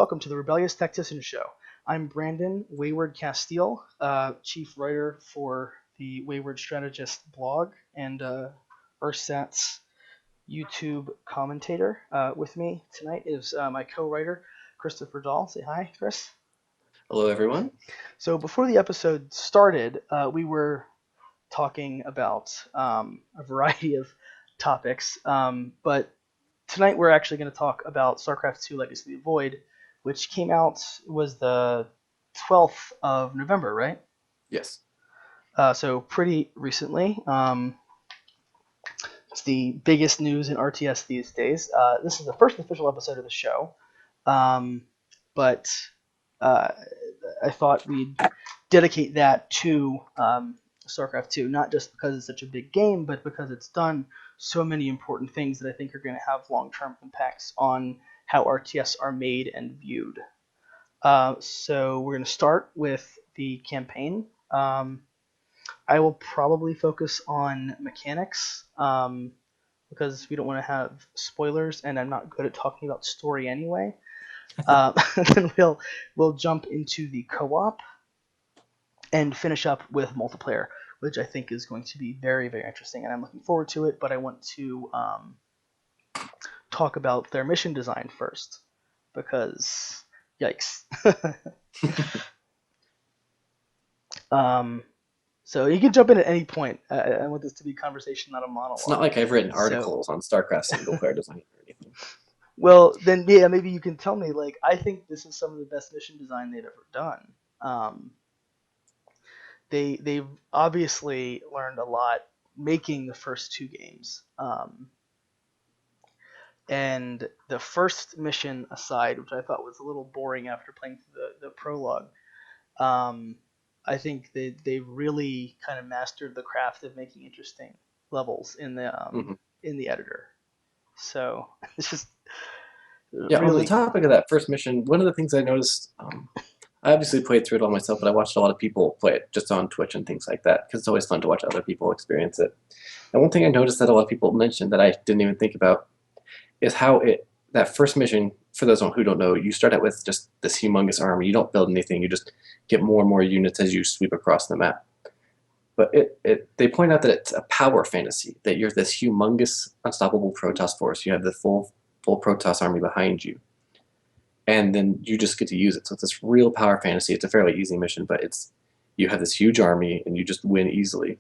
Welcome to the Rebellious Tacticians show. I'm Brandon Wayward Castile, chief writer for the Wayward Strategist blog and Ersatz YouTube commentator. With me tonight is my co-writer, Christopher Dahl. Say hi, Chris. Hello, everyone. So before the episode started, we were talking about a variety of topics, but tonight we're actually going to talk about StarCraft 2 Legacy of the Void, which came out, was the 12th of November, right? Yes. So pretty recently. It's the biggest news in RTS these days. This is the first official episode of the show, but uh, I thought we'd dedicate that to StarCraft 2, not just because it's such a big game, but because it's done so many important things that I think are going to have long-term impacts on how RTS are made and viewed. So we're going to start with the campaign. I will probably focus on mechanics because we don't want to have spoilers, and I'm not good at talking about story anyway. Then we'll jump into the co-op and finish up with multiplayer, which I think is going to be very, very interesting, and I'm looking forward to it. But I want to talk about their mission design first, because yikes. So you can jump in at any point. I want this to be conversation, not a monologue. It's not like I've written articles So, on StarCraft single player design or anything. well, then yeah, maybe you can tell me. Like, I think this is some of the best mission design they've ever done. They've obviously learned a lot making the first two games. And the first mission aside, which I thought was a little boring after playing through the prologue, I think they've really kind of mastered the craft of making interesting levels in the editor. So it's just Yeah, on the really topic of that first mission, one of the things I noticed, I obviously played through it all myself, but I watched a lot of people play it just on Twitch and things like that, because it's always fun to watch other people experience it. And one thing I noticed that a lot of people mentioned that I didn't even think about is how that first mission, for those who don't know, you start out with just this humongous army. You don't build anything. You just get more and more units as you sweep across the map. But they point out that it's a power fantasy, that you're this humongous, unstoppable Protoss force. You have the full Protoss army behind you. And then you just get to use it. So it's this real power fantasy. It's a fairly easy mission, but you have this huge army and you just win easily.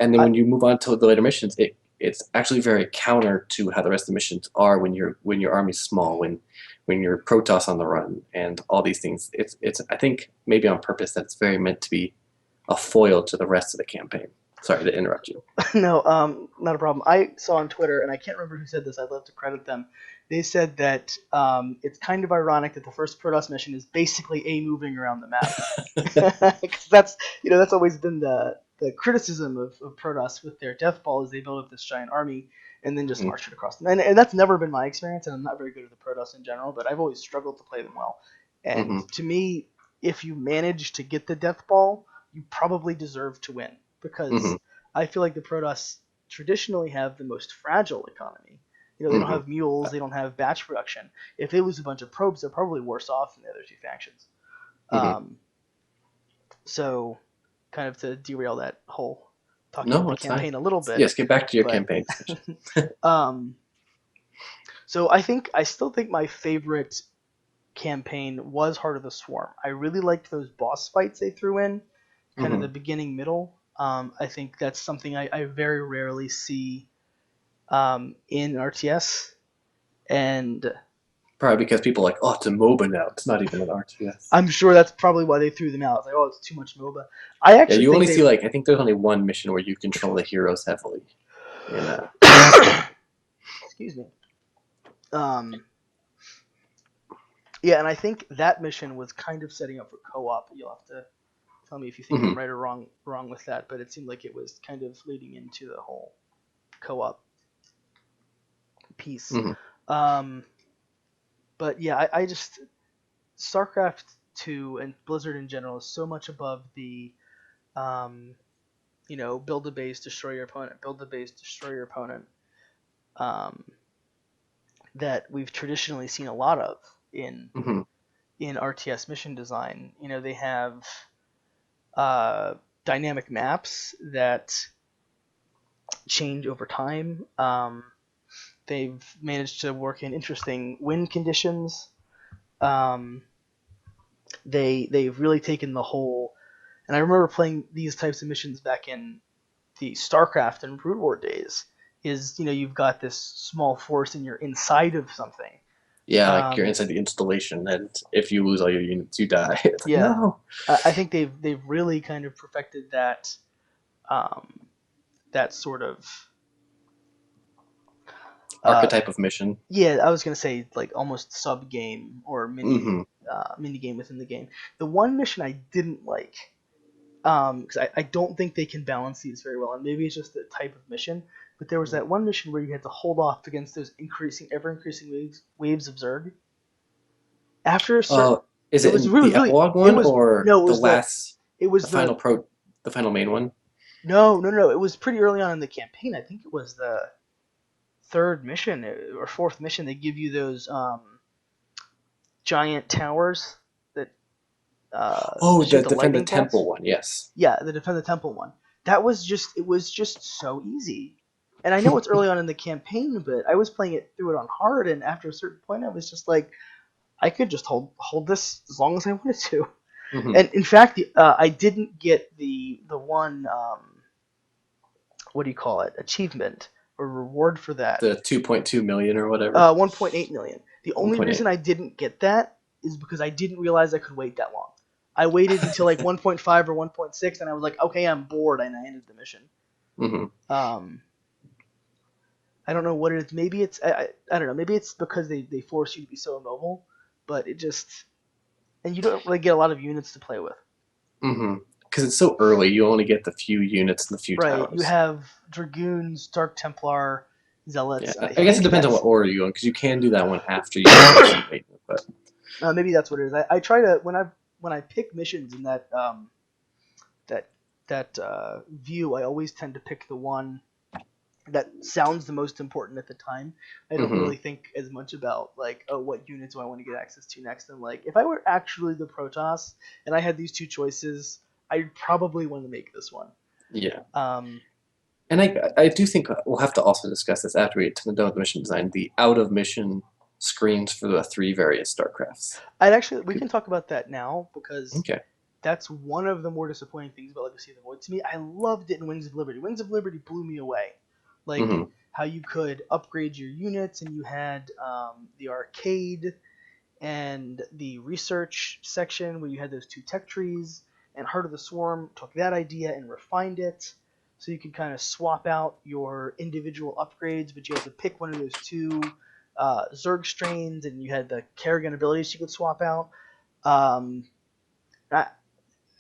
And then I, when you move on to the later missions, it's actually very counter to how the rest of the missions are when your army's small, when you're Protoss on the run, and all these things. It's I think maybe on purpose that it's very meant to be a foil to the rest of the campaign. Sorry to interrupt you. no, not a problem. I saw on Twitter, and I can't remember who said this. I'd love to credit them. They said that it's kind of ironic that the first Protoss mission is basically a moving around the map. Because that's always been the criticism of Protoss with their Death Ball is they build up this giant army and then just march it across them. And that's never been my experience, and I'm not very good at the Protoss in general, but I've always struggled to play them well. And to me, if you manage to get the Death Ball, you probably deserve to win, because I feel like the Protoss traditionally have the most fragile economy. They don't have mules, they don't have batch production. If they lose a bunch of probes, they're probably worse off than the other two factions. So, kind of to derail that whole talking about No, the it's fine. campaign a little bit. Yes, get back to your but, campaign. So I still think my favorite campaign was Heart of the Swarm. I really liked those boss fights they threw in, kind of the beginning middle. I think that's something I very rarely see in RTS, and Probably because people are like, oh, it's a MOBA now. It's not even an RTS. I'm sure that's probably why they threw them out. It's like, oh, it's too much MOBA. I actually you think only see I think there's only one mission where you control the heroes heavily. Excuse me. Yeah, and I think that mission was kind of setting up for co-op. You'll have to tell me if you think I'm right or wrong with that, but it seemed like it was kind of leading into the whole co-op piece. But yeah, I just StarCraft 2 and Blizzard in general is so much above the build a base, destroy your opponent, build a base, destroy your opponent, that we've traditionally seen a lot of in in RTS mission design. They have uh, dynamic maps that change over time. They've managed to work in interesting wind conditions. Um, they've really taken the whole. And I remember playing these types of missions back in the StarCraft and Brood War days. You've got this small force and you're inside of something. Yeah, like you're Um, inside the installation, and if you lose all your units, you die. It's like, yeah, no. I think they've really kind of perfected um, that sort of uh, Archetype of mission. yeah. I was gonna say like almost sub game or Hmm. mini game within the game. The one mission I didn't like, because I don't think they can balance these very well, and maybe it's just the type of mission. But there was that one mission where you had to hold off against those ever increasing waves of Zerg. After a certain, Is it it was in really the really epilogue it one was or no, the last, it the was final the final main one? no, it was pretty early on in the campaign. I think it was the third mission or fourth mission. They give you those giant towers that Oh, shoot the the defend the lightning temple bolts. one. Yes. Yeah, the defend the temple one. It was just so easy. And I know it's early on in the campaign, but I was playing it through it on hard, and after a certain point, I was just like, I could just hold this as long as I wanted to. Hmm. And in fact, I didn't get the one what do you call it, achievement or reward for that. The 2.2 million or whatever. 1.8 million. The only reason 1.8. I didn't get that is because I didn't realize I could wait that long. I waited until like 1.5 or 1.6, and I was like, okay, I'm bored, and I ended the mission. Hmm. Um, I don't know what it is. Maybe I don't know. Maybe it's because they force you to be so immobile, but it just and you don't really get a lot of units to play with. Hmm. Because it's so early, you only get the few units and the few Right. You towers. have Dragoons, Dark Templar, Yeah, Zealots. I I guess it think depends on that's what order you go in, because you can do that one after you finish the main. But maybe that's what it is. I try to when I pick missions in that view, I always tend to pick the one that sounds the most important at the time. I don't hmm really think as much about like, oh, what units do I want to get access to next? And like, if I were actually the Protoss and I had these two choices, I'd probably want to make this one. yeah. Um, And I do think we'll have to also discuss this after we get to the done with mission design, the out of mission screens for the three various StarCrafts. we can talk about that now because Okay. that's one of the more disappointing things about Legacy of the Void to me. I loved it in Wings of Liberty. Wings of Liberty blew me away. Like Hmm. how you could upgrade your units and you had the arcade and the research section where you had those two tech trees, and Heart of the Swarm took that idea and refined it so you could kind of swap out your individual upgrades, but you had to pick one of those two Zerg strains, and you had the Kerrigan abilities you could swap out. Um, I,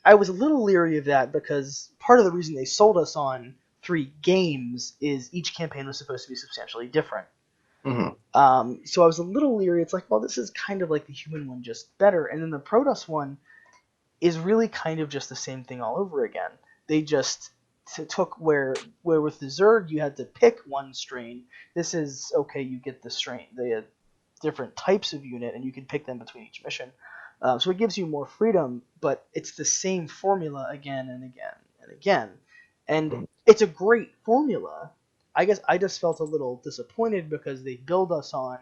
I was a little leery of that because part of the reason they sold us on 3 games is each campaign was supposed to be substantially different. Hmm. So I was a little leery. It's like, well, this is kind of like the human one, just better. And then the Protoss one is really kind of just the same thing all over again. They just took where with the Zerg you had to pick one strain. This is okay. You get the strain. They had different types of unit, and you can pick them between each mission. So it gives you more freedom, but it's the same formula again and again and again. And it's a great formula. I guess I just felt a little disappointed because they build us on,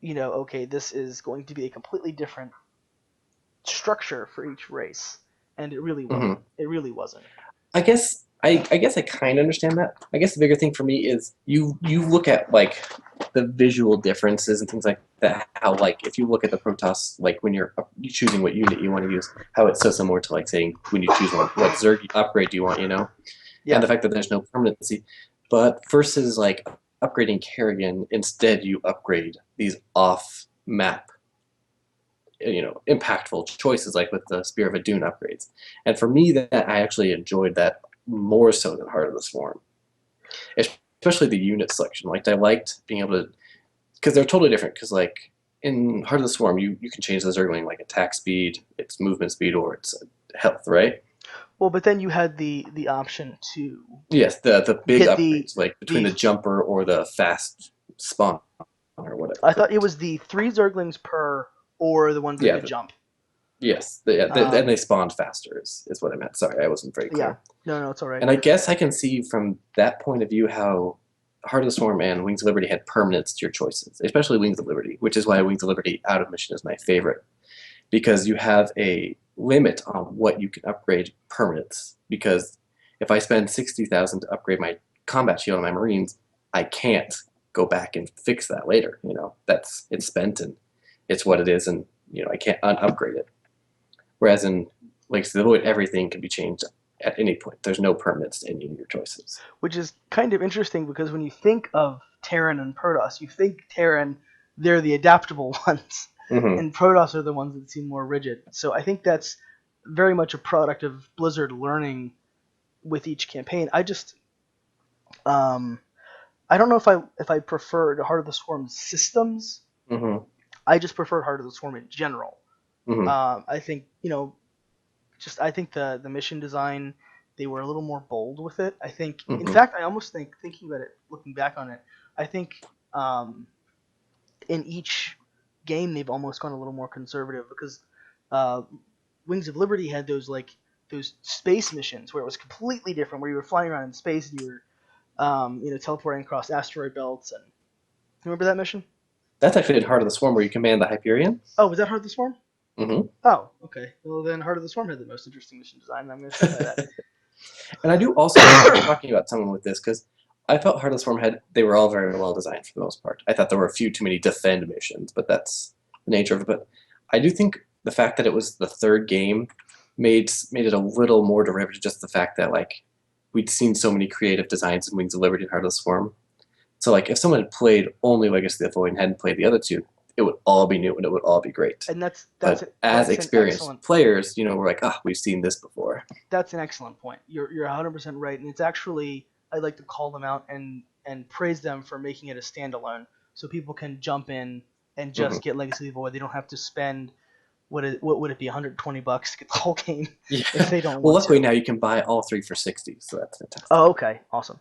okay, this is going to be a completely different structure for each race, and it really Hmm. wasn't. It really wasn't. I guess I kind of understand that. I guess the bigger thing for me is you look at like the visual differences and things like that. How like if you look at the Protoss, like when you choosing what unit you want to use, how it's so similar to like saying when you choose one, what Zerg upgrade do you want, and Yeah. the fact that there's no permanency. But versus like upgrading Kerrigan, instead you upgrade these off map impactful choices like with the Spear of Adun upgrades. And for me, that I actually enjoyed that more so than Heart of the Swarm, especially the unit selection. Like I liked being able to, because they're totally different. Because like in Heart of the Swarm, you can change the Zergling like attack speed, its movement speed, or its health, right? Well, but then you had the option to Yes, the big get the upgrades like between the. the jumper or the fast spawn or I whatever. thought it was the 3 Zerglings per or the ones that Yeah, could jump. yes, and they spawned faster is what I meant. Sorry, I wasn't very Yeah, clear. no, it's all right. And I guess I can see from that point of view how Heart of the Swarm and Wings of Liberty had permanence to your choices, especially Wings of Liberty, which is why Wings of Liberty out of mission is my favorite, because you have a limit on what you can upgrade permanence. Because if I spend 60,000 to upgrade my combat shield on my Marines, I can't go back and fix that later. It's spent and it's what it is, and I can't upgrade it. Whereas in Legacy of the Void, everything can be changed at any point. There's no permanence to any of your choices. Which is kind of interesting because when you think of Terran and Protoss, you think Terran, they're the adaptable ones, Mm-hmm. and Protoss are the ones that seem more rigid. So I think that's very much a product of Blizzard learning with each campaign. Um, I don't know if I preferred Heart of the Swarm systems. Mm-hmm. I just preferred Heart of the Swarm in general. Mm-hmm. I think I think the mission design, they were a little more bold with it. I think, in Mm-hmm. fact, I almost think, thinking about it, looking back on it, I think um, in each game they've almost gone a little more conservative because uh, Wings of Liberty had those space missions where it was completely different, where you were flying around in space and you were teleporting across asteroid belts. And remember that mission? That's actually in Heart of the Swarm where you command the Hyperion. Oh, was that Heart of the Swarm? Mm-hmm. Oh, okay. Well, then Heart of the Swarm had the most interesting mission design, and I'm going to stand by that. And I do also talking about someone with this because I felt Heart of the Swarm they were all very well designed for the most part. I thought there were a few too many defend missions, but that's the nature of it. But I do think the fact that it was the third game made it a little more derivative. Just the fact that we'd seen so many creative designs in Wings of Liberty and Heart of the Swarm. So if someone had played only Legacy of the Void and hadn't played the other two, it would all be new and it would all be great. And But as that's an experienced excellent players, we're like, we've seen this before. that's an excellent point. You're 100% right, and it's actually, I'd like to call them out and praise them for making it a standalone, so people can jump in and Mm-hmm. just get Legacy of the Void. They don't have to spend what would it be, $120 to get the whole game Yeah. if they don't Well, want luckily to. now you can buy all three for 60, so that's fantastic. Oh, okay, awesome.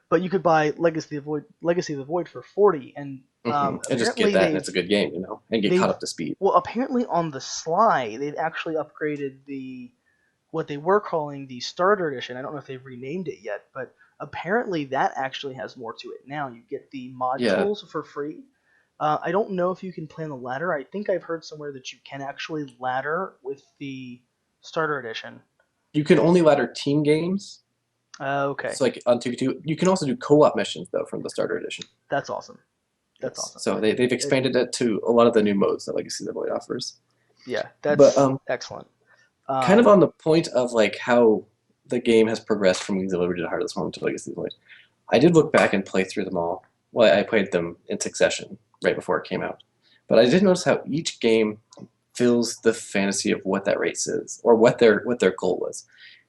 But you could buy Legacy of the Void for 40, and Mm-hmm. And just get apparently that, and it's a good game, and get caught they've up to speed. well, apparently on the sly they've actually upgraded what they were calling the starter edition. I don't know if they've renamed it yet, but apparently that actually has more to it now. You get the Yeah, modules for free. I don't know if you can plan the ladder. I think I've heard somewhere that you can actually ladder with the starter edition. you can only ladder team games. Okay, So on 2v2, you can also do co-op missions though from the starter edition. that's awesome. That's Yes. awesome. So they've expanded it to a lot of the new modes that Legacy of the Void offers. Yeah, But that's excellent. kind of on the point of how the game has progressed from Wings of Liberty to Heart of the Swarm to Legacy of the Void, I did look back and play through them all. Well, I played them in succession right before it came out. But I did notice how each game fills the fantasy of what that race is, or what their goal was.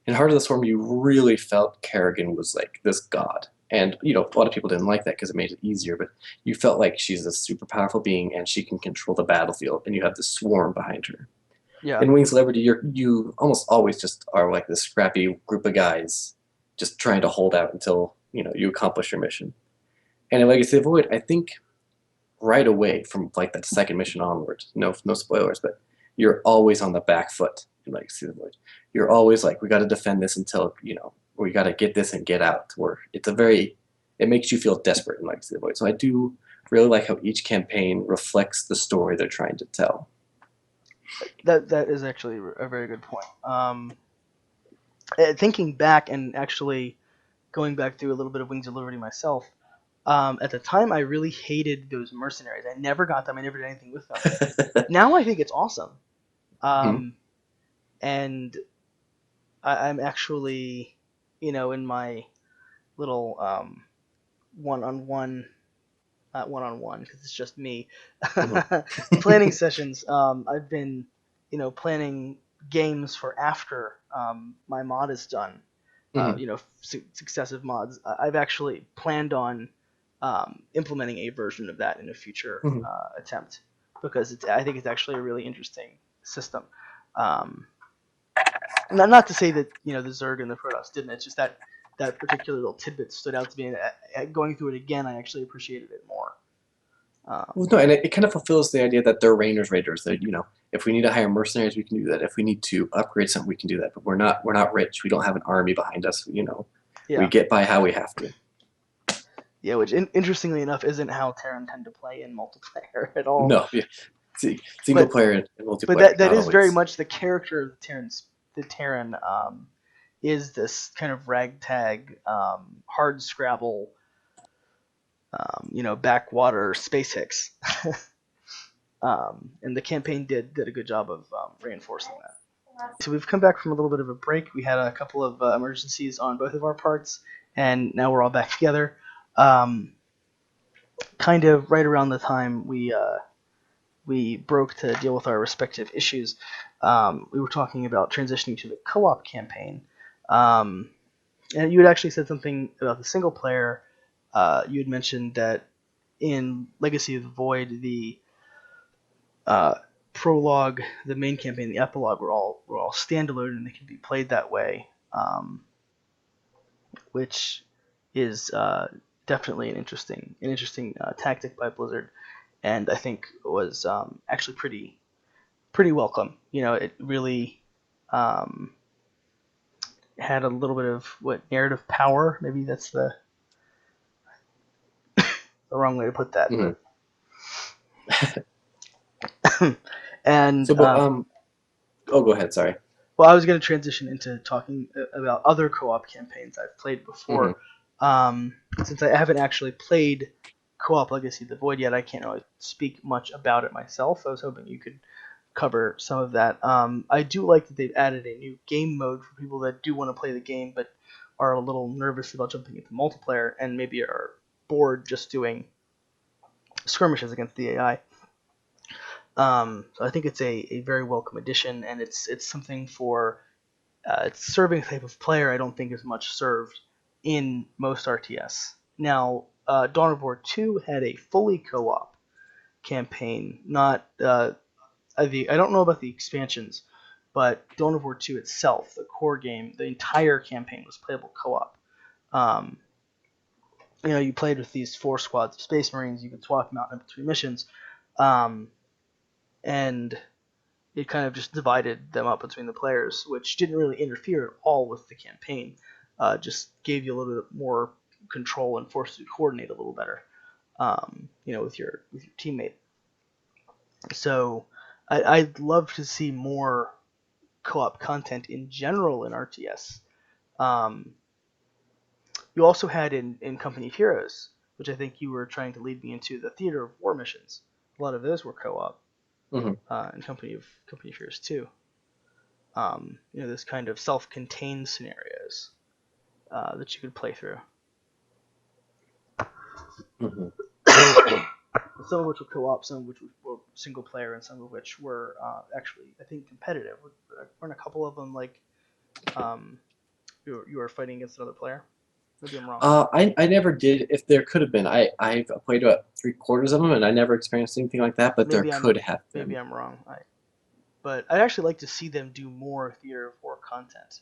In Heart of the Swarm, you really felt Kerrigan was like this god. And a lot of people didn't like that because it made it easier, but you felt like she's a super powerful being and she can control the battlefield, and you have this swarm behind her. Yeah. In Wings of Liberty, you almost always just are like this scrappy group of guys just trying to hold out until you accomplish your mission. And in Legacy of the Void, I think right away from that second mission onward, no spoilers, but you're always on the back foot in Legacy of the Void. You're always like, we got to defend this until we got to get this and get out. Where it makes you feel desperate in Legacy of the Void. So I do really like how each campaign reflects the story they're trying to tell. That is actually a very good point. Thinking back and actually going back through a little bit of Wings of Liberty myself, at the time I really hated those mercenaries. I never got them. I never did anything with them. Now I think it's awesome. And I'm actually, in my little one-on-one, not one-on-one because it's just me, planning sessions. I've been, planning games for after my mod is done. Successive mods. I've actually planned on implementing a version of that in a future attempt because I think it's actually a really interesting system. Not to say that the Zerg and the Protoss didn't. It's just that particular little tidbit stood out to me, and going through it again, I actually appreciated it more. Well, no, and it kind of fulfills the idea that they're raiders. That if we need to hire mercenaries, we can do that. If we need to upgrade something, we can do that. But we're not rich. We don't have an army behind us. We Yeah, get by how we have to. yeah. Which interestingly enough isn't how Terran tend to play in multiplayer at all. No, yeah. Single But player and but multiplayer, that not is very always. much the character of the Terran. The Terran is this kind of ragtag, hard scrabble, backwater space hicks. And the campaign did a good job of reinforcing that. So we've come back from a little bit of a break. We had a couple of emergencies on both of our parts, and now we're all back together. Um, kind of right around the time we broke to deal with our respective issues, we were talking about transitioning to the co-op campaign. And you had actually said something about the single player. You had mentioned that in Legacy of the Void, the uh, prologue, the main campaign, the epilogue were all standalone and they can be played that way, which is definitely an interesting tactic by Blizzard, and I think was actually pretty welcome. It really um, had a little bit of narrative power. Maybe that's the wrong way to put that, Mhm. but and So, but oh, go ahead. Sorry. well, I was going to transition into talking about other co-op campaigns I've played Hmm. before. Since I haven't actually played co-op Legacy of the Void yet, I can't really speak much about it myself. I was hoping you could cover some of that. I do like that they've added a new game mode for people that do want to play the game but are a little nervous about jumping into multiplayer and maybe are bored just doing skirmishes against the AI. So I think it's a very welcome addition, and it's something for it's serving a type of player I don't think is much served in most RTS. Now, Dawn of War 2 had a fully co-op campaign, not I don't know about the expansions, but Dawn of War 2 itself, the core game, the entire campaign was playable co-op. Um, you played with these 4 squads of Space Marines. You could swap them out in between missions, um, and it kind of just divided them up between the players, which didn't really interfere at all with the campaign. Just gave you a little bit more control and forced you to coordinate a little better, with your teammate. So I'd love to see more co-op content in general in RTS. Um, you also had in Company of Heroes, which I think you were trying to lead me into, the Theater of War missions. A lot of those were co-op Hmm. in Company of Heroes too. This kind of self-contained scenarios that you could play through. Hmm. Some of which were co-op, some of which were single player, and some of which were actually, I think, competitive. Weren't a couple of them like um, you were fighting against another player? Maybe I'm wrong. I never did. If there could have been, I've played about 3/4 of them, and I never experienced anything like that. But there Maybe I'm could have maybe been. I'm wrong. But I'd actually like to see them do more Theater of War content.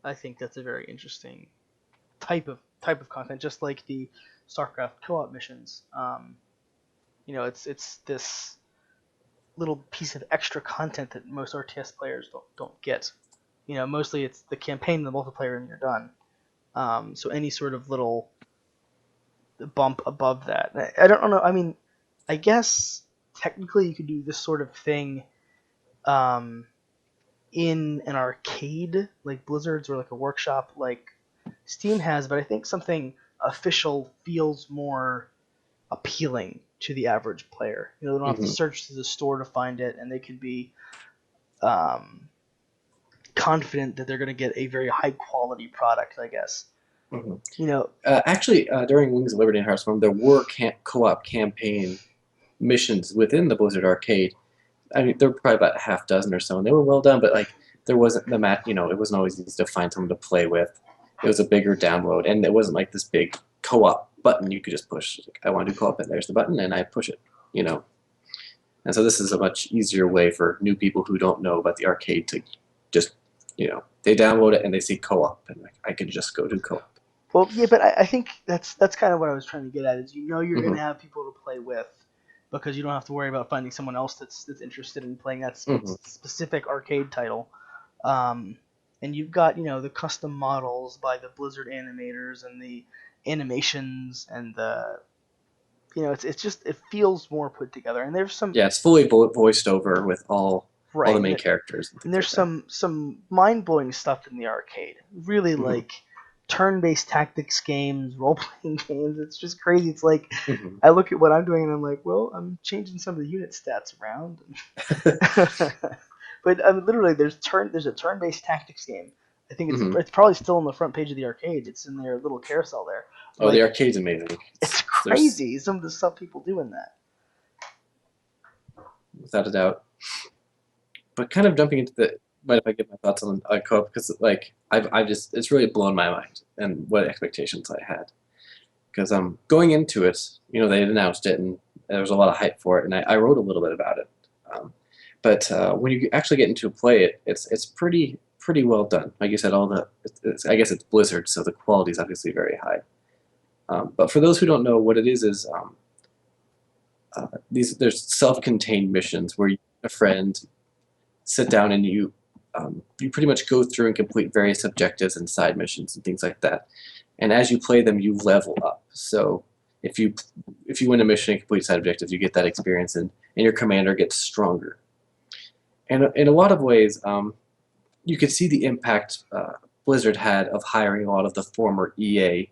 I think that's a very interesting type of content, just like the StarCraft co-op missions. It's this little piece of extra content that most RTS players don't get. Mostly it's the campaign, the multiplayer, and you're done. So any sort of little bump above that, I don't know. I mean, I guess technically you could do this sort of thing um, in an arcade like Blizzard's or like a workshop like Steam has, but I think something official feels more appealing to the average player. They don't have to Hmm. search through the store to find it, and they can be um, confident that they're going to get a very high quality product. I guess. Hmm. You know, Actually, during Wings of Liberty and Hearthstone, there were co-op campaign missions within the Blizzard arcade. I mean, there were probably about a half dozen or so, and they were well done. But like, there wasn't the mat. It wasn't always easy to find someone to play with. It was a bigger download, and it wasn't like this big co-op button you could just push. Like, I want to do co-op, and there's the button, and I push it. You know, and so this is a much easier way for new people who don't know about the arcade to just, they download it and they see co-op, and like, I could just go do co-op. Well, yeah, but I think that's kind of what I was trying to get at. Is you're going Hmm. to have people to play with because you don't have to worry about finding someone else that's interested in playing that Hmm. specific arcade title. Um, and you've got the custom models by the Blizzard animators and the animations and the it's just it feels more put together. And there's some Yeah, it's fully voiced over with all the right, main characters and and things there's like that. some mind blowing stuff in the arcade. Really Hmm. like turn-based tactics games, role-playing games. It's just crazy. It's like Hmm. I look at what I'm doing and I'm like, well, I'm changing some of the unit stats around. But literally, there's a turn-based tactics game. I think it's Hmm. it's probably still on the front page of the arcade. It's in their little carousel there. Oh, the Like arcade's amazing. it's There's crazy some of the stuff people do in that. without a doubt. But kind of jumping into the, mind if I get my thoughts on co-op, because like I've just it's really blown my mind and what expectations I had. Because going into it, they had announced it and there was a lot of hype for it, and I wrote a little bit about it. Um, but when you actually get into play it, it's pretty well done. Like you said, I guess it's Blizzard, so the quality is obviously very high. But for those who don't know, what it is there's self-contained missions where you and a friend sit down and you pretty much go through and complete various objectives and side missions and things like that. And as you play them, you level up. So if you if you win a mission and complete side objectives, you get that experience, and your commander gets stronger. And in a lot of ways, you could see the impact Blizzard had of hiring a lot of the former EA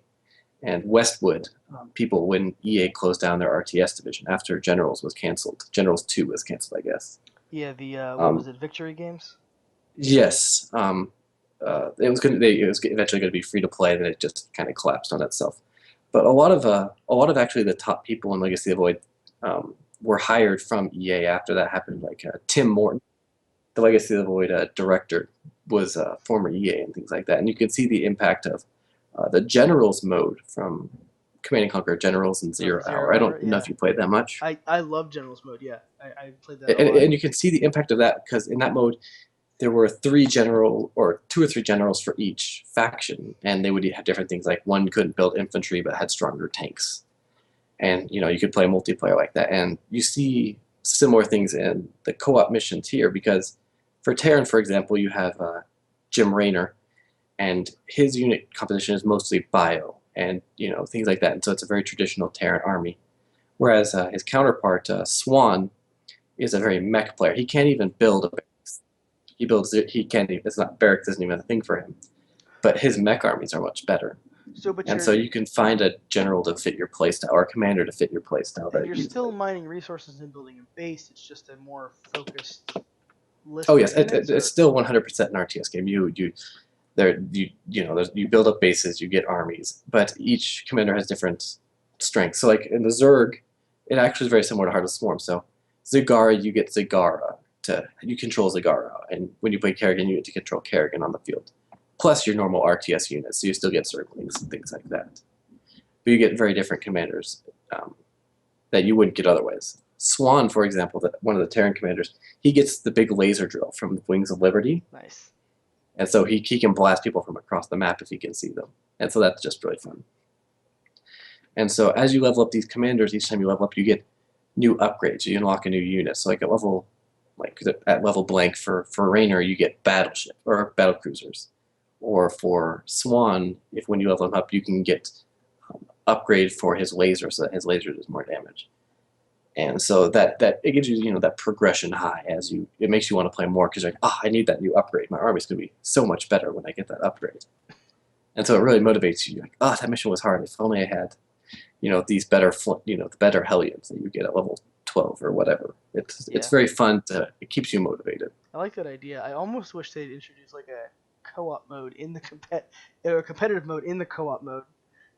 and Westwood people when EA closed down their RTS division after Generals was canceled. Generals 2 was canceled, I guess. Yeah, the what was Um, it? Victory games. yes, it was eventually going to be free to play, then it just kind of collapsed on itself. But a lot of actually the top people in Legacy of Void were hired from EA after that happened. Like Tim Morton, the Legacy of the Void director, was former EA and things like that. And you can see the impact of the Generals mode from Command and Conquer Generals and Oh, the Zero Zero Hour. I Hour. don't know Yeah, if you played that much. I love General's Mode. Yeah, I played that a lot. And you can see the impact of that because in that mode, there were three general or two or three generals for each faction, and they would have different things. Like one couldn't build infantry but had stronger tanks, and you could play multiplayer like that. And you see similar things in the co-op missions here because for Terran, for example, you have Jim Raynor, and his unit composition is mostly bio and things like that. And so it's a very traditional Terran army. Whereas his counterpart Swan is a very mech player. He can't even build a he can't even, it's not barracks isn't even a thing for him. But his mech armies are much better. So, but And so you can find a general to fit your playstyle or a commander to fit your playstyle and very you're still easily. mining resources and building a base. It's just a more focused Oh list of yes, units, it's or still 100% an RTS game. You build up bases, you get armies, but each commander has different strengths. So like in the Zerg, it actually is very similar to Heart of Swarm. So Zagara, you get Zagara you control Zagara, and when you play Kerrigan, you get to control Kerrigan on the field. Plus your normal RTS units, so you still get Zerglings and things like that. But you get very different commanders um, that you wouldn't get otherwise. Swan, for example, one of the Terran commanders, he gets the big laser drill from the Wings of Liberty, nice. and so he can blast people from across the map if he can see them. And so that's just really fun. And so as you level up these commanders, each time you level up, you get new upgrades. You unlock a new unit. So like at level blank for Raynor, you get battleship or battle cruisers. Or for Swan, if when you level him up, you can get upgrade for his laser so that his laser does more damage. And so that it gives you that progression high as it makes you want to play more because you're like, I need that new upgrade. My army's gonna be so much better when I get that upgrade. And so it really motivates you. You're like, that mission was hard. If only I had, these better, the better Hellions that you get at level 12 or whatever. It's Yeah, very fun it keeps you motivated. I like that idea. I almost wish they'd introduce like a co-op mode in the or a competitive mode in the co-op mode.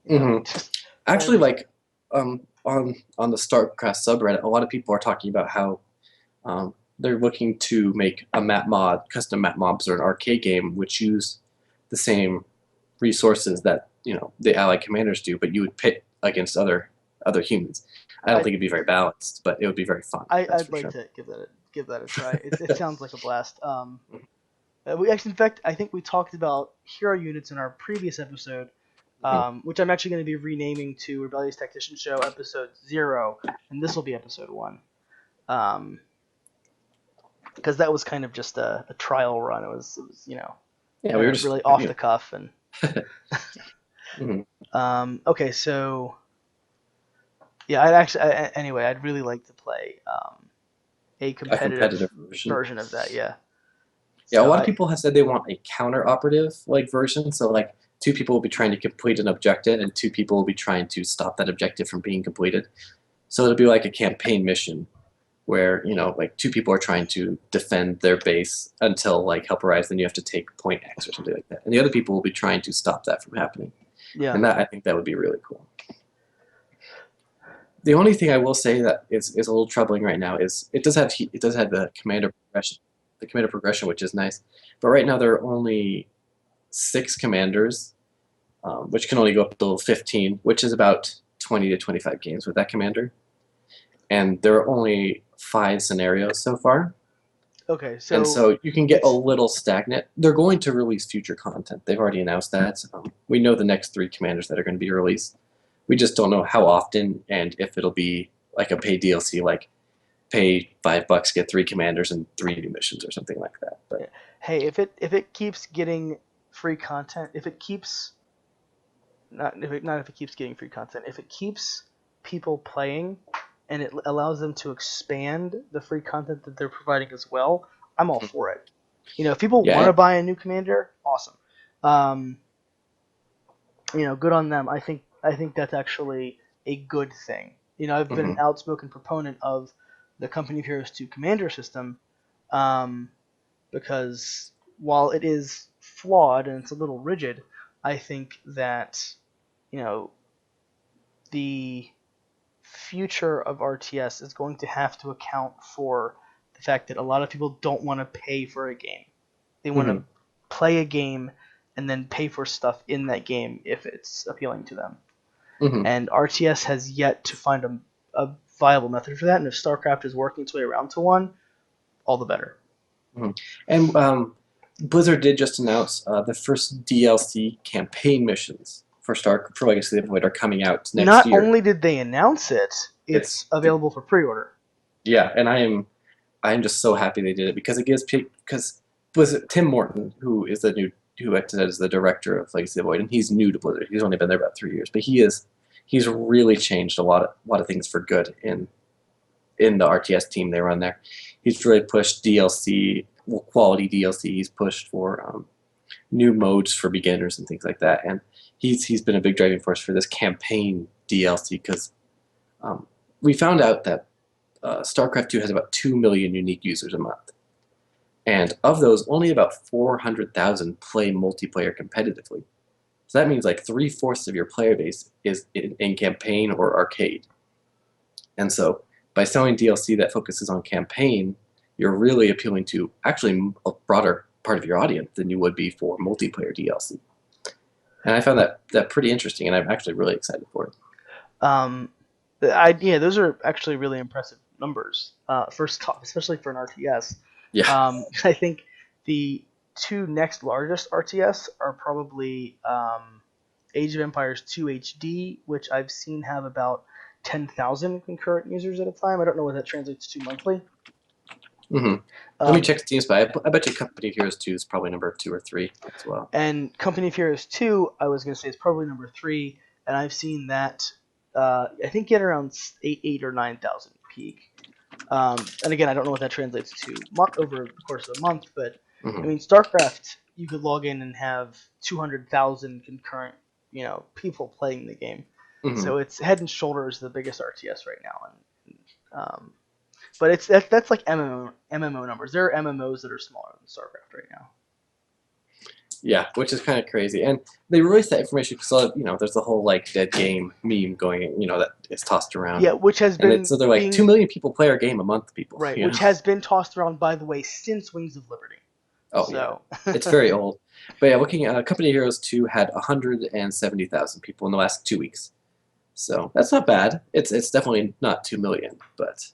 Hmm. Just playing Actually, versus. like on the StarCraft subreddit, a lot of people are talking about how they're looking to make a custom map mobs or an arcade game which use the same resources that the allied commanders do, but you would pit against other humans. I don't I think it'd be very balanced, but it would be very fun. That's I'd for like sure. to give that a try. It sounds like a blast. We actually, in fact, I think we talked about hero units in our previous episode. Mhm. which I'm actually going to be renaming to Rebellious Tacticians Show Episode 0, and this will be Episode 1. Because that was kind of just a trial run. It was Yeah, we kind were of just really off the cuff. And Mhm. okay, so yeah, anyway, I'd really like to play a A competitive competitive version. version of that. Yeah. Yeah, a So lot of people have said they want a counter operative like version. So like two people will be trying to complete an objective, and two people will be trying to stop that objective from being completed. So it'll be like a campaign mission where like two people are trying to defend their base until like help arrives, then you have to take point X or something like that, and the other people will be trying to stop that from happening. yeah. And that I think that would be really cool. The only thing I will say that is a little troubling right now is it does have the commander progression, which is nice. But right now there are only 6 commanders, which can only go up to 15, which is about 20 to 25 games with that commander. And there are only 5 scenarios so far. Okay, And so so you can get a it's little stagnant. They're going to release future content. They've already announced that. We know the next 3 commanders that are going to be released. We just don't know how often and if it'll be like a paid DLC, like pay $5, get 3 commanders and 3 new missions or something like that. But hey, if it keeps getting free content, if it keeps not if it keeps getting free content, if it keeps people playing and it allows them to expand the free content that they're providing as well, I'm all for it. If people want yeah, to buy a new commander, awesome. Um, good on them. I think that's actually a good thing. I've been an mm-hmm, outspoken proponent of the Company of Heroes 2 commander system, um, because while it is flawed and it's a little rigid, I think that you know the future of RTS is going to have to account for the fact that a lot of people don't want to pay for a game. They want to mm-hmm, play a game and then pay for stuff in that game if it's appealing to them. mm-hmm. And RTS has yet to find a viable method for that. And if StarCraft is working its way around to one, all the better. Mm-hmm. And Blizzard did just announce the first DLC campaign missions for Legacy of the Void are coming out next Not year. only did they announce it, it's It's available for pre-order. Yeah, and I am just so happy they did it because it gives because Blizzard Tim Morton, who acted as the director of Legacy of the Void, and he's new to Blizzard. He's only been there about 3 years, but he's really changed a lot of things for good in the RTS team they run there. He's really pushed DLC, quality DLC. He's pushed for new modes for beginners and things like that, and he's been a big driving force for this campaign DLC because we found out that StarCraft 2 has about 2 million unique users a month. And of those, only about 400,000 play multiplayer competitively. So that means like 3/4 of your player base is in campaign or arcade. And so by selling DLC that focuses on campaign, you're really appealing to actually a broader part of your audience than you would be for multiplayer DLC. And I found that pretty interesting, and I'm actually really excited for it. Those are actually really impressive numbers. First off, especially for an RTS. Yeah. I think the 2 next largest RTS are probably Age of Empires 2 HD, which I've seen have about 10,000 concurrent users at a time. I don't know what that translates to monthly. Mm-hmm. Let me check Steam's, but I bet you Company of Heroes 2 is probably number 2 or 3 as well. And Company of Heroes 2, I was going to say, is probably number 3, and I've seen that, I think, get around 8 or 9,000 peak. And again, I don't know what that translates to over the course of a month, but Mm-hmm. I mean, StarCraft, you could log in and have 200,000 concurrent, people playing the game. Mm-hmm. So it's head and shoulders the biggest RTS right now. And but that's like MMO numbers. There are MMOs that are smaller than StarCraft right now. Yeah, which is kind of crazy. And they released that information because there's the whole like dead game meme going, that is tossed around. Yeah, which has been so they're like 2 million people play our game a month. People, right, which has been tossed around, by the way, since Wings of Liberty. Oh so. Yeah, it's very old. But yeah, looking at Company of Heroes 2 had 170,000 people in the last 2 weeks. So that's not bad. It's definitely not 2 million, but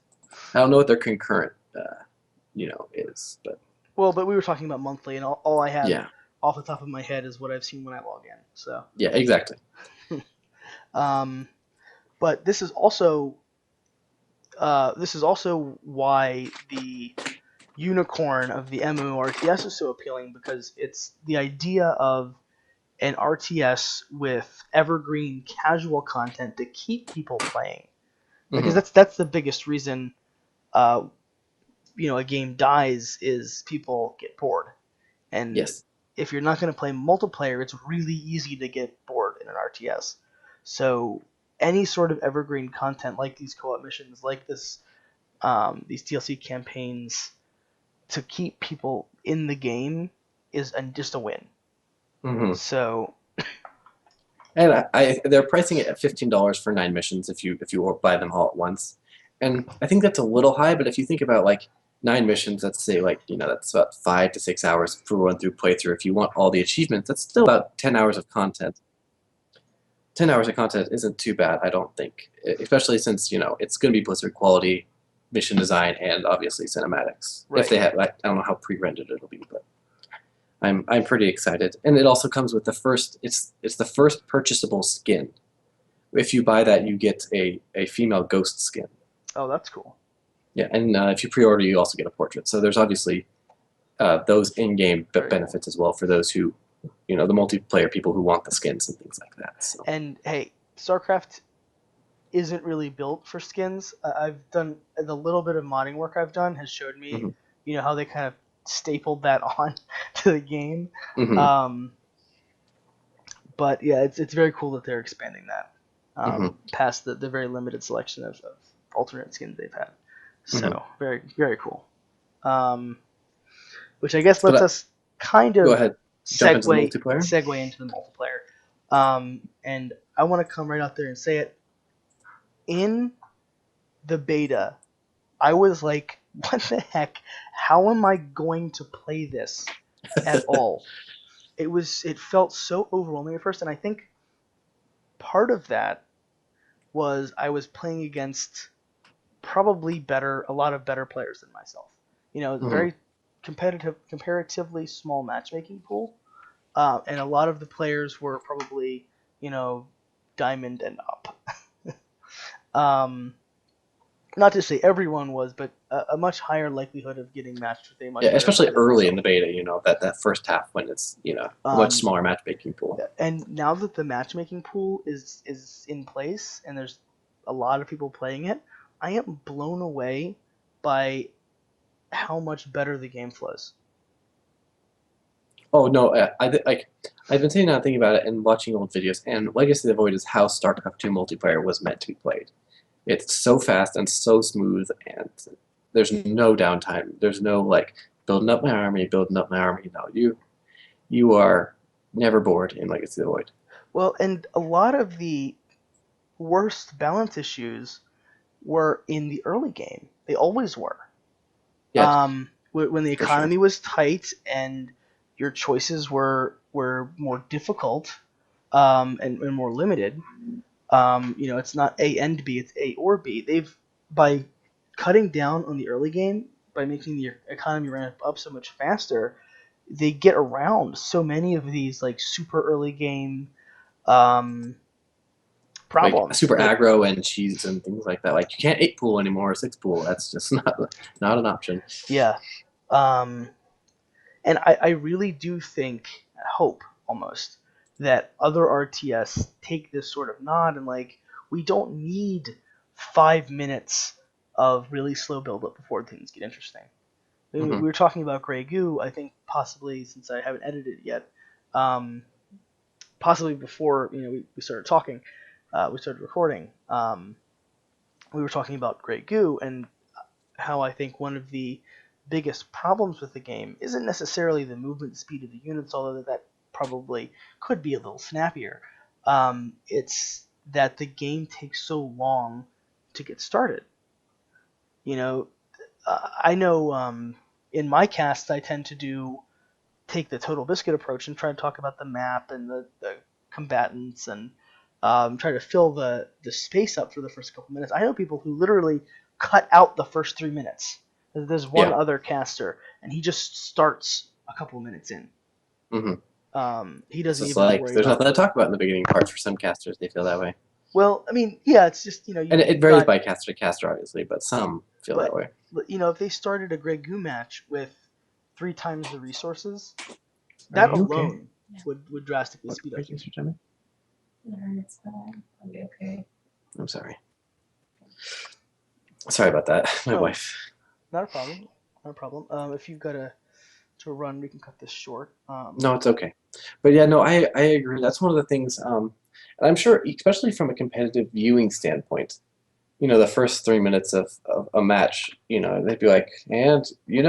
I don't know what their concurrent is. But well, but we were talking about monthly, and all I have off the top of my head is what I've seen when I log in. So, Yeah, exactly. um, but this is also why the unicorn of the MMORTS is so appealing, because it's the idea of an RTS with evergreen casual content to keep people playing. Because Hmm. that's the biggest reason uh, a game dies is people get bored. And Yes. if you're not going to play multiplayer, it's really easy to get bored in an RTS. So any sort of evergreen content like these co-op missions, like these DLC campaigns, to keep people in the game is just a win. Hmm. So And they're pricing it at $15 for 9 missions if you buy them all at once, and I think that's a little high. But if you think about like 9 missions, let's say like that's about 5 to 6 hours for run through playthrough. If you want all the achievements, that's still about 10 hours of content. 10 hours of content isn't too bad, I don't think, especially since it's going to be Blizzard quality mission design and obviously cinematics. If right, they have, I don't know how pre-rendered it'll be, but I'm pretty excited. And it also comes with the first. It's the first purchasable skin. If you buy that, you get a female ghost skin. oh that's cool. Yeah, and if you pre-order, you also get a portrait. So there's obviously those in-game Very cool. benefits as well for those who, the multiplayer people who want the skins and things like that. So. And hey, StarCraft isn't really built for skins. I've done the little bit of modding work I've done has showed me, Hmm. how they kind of stapled that on to the game. Hmm. Um, but yeah, it's very cool that they're expanding that Hmm. past the very limited selection of alternate skins they've had. Hmm. So very very cool. Um, which I guess But lets us kind go of ahead, jump into the segue multiplayer. segue into the multiplayer. And I want to come right out there and say it. In the beta, I was like, what the heck? How am I going to play this at all? It felt so overwhelming at first, and I think part of that was I was playing against probably a lot of better players than myself. It's a Hmm. very comparatively small matchmaking pool, and a lot of the players were probably, diamond and up. um, Not to say everyone was, but a much higher likelihood of getting matched with a Yeah, much better especially player than early in myself. the beta, that first half when it's a much Um, smaller matchmaking pool. and now that the matchmaking pool is in place and there's a lot of people playing it, I am blown away by how much better the game flows. Oh no, like I've been sitting down thinking about it and watching old videos, and Legacy of the Void is how StarCraft 2 multiplayer was meant to be played. It's so fast and so smooth, and there's no downtime. There's no like building up my army, building up my army. No, you are never bored in Legacy of the Void. Well, and a lot of the worst balance issues were in the early game. They always were. Yeah, When the for sure. economy was tight and your choices were more difficult, and more limited. It's not A and B; it's A or B. They've by cutting down on the early game, by making the economy ramp up so much faster, they get around so many of these like super early game um, Like problems super that aggro and cheese and things like that. Like you can't 8 pool anymore or 6 pool. That's just not an option. yeah. Um, and I really do think, hope almost, that other RTS take this sort of nod and like, we don't need 5 minutes of really slow build up before things get interesting. We Hmm. were talking about Grey Goo, I think possibly since I haven't edited it yet, um, possibly before we started talking, we started recording. We were talking about Grey Goo and how I think one of the biggest problems with the game isn't necessarily the movement speed of the units, although that probably could be a little snappier. It's that the game takes so long to get started. You know, I know in my cast I tend to take the total biscuit approach and try to talk about the map and the combatants and try to fill the space up for the first couple minutes. I know people who literally cut out the first 3 minutes. There's one Yeah. other caster, and he just starts a couple minutes in. Hmm. He It's doesn't just even like worry there's about nothing to what. talk about in the beginning parts for some casters. They feel that way, Well, I mean, yeah, it's just and it you've varies got, by caster to caster, obviously, but some feel that but way. if they started a Grey Goo match with 3 times the resources, Are that you okay? alone would drastically What speed up. questions are coming? No, it's fine. I'll be okay. I'm sorry. Sorry about that. My Oh, wife. not a problem. Not a problem. If you've got to run, we can cut this short. No, it's okay. But yeah, no, I agree. That's one of the things, and I'm sure, especially from a competitive viewing standpoint, the first 3 minutes of a match, they'd be like, and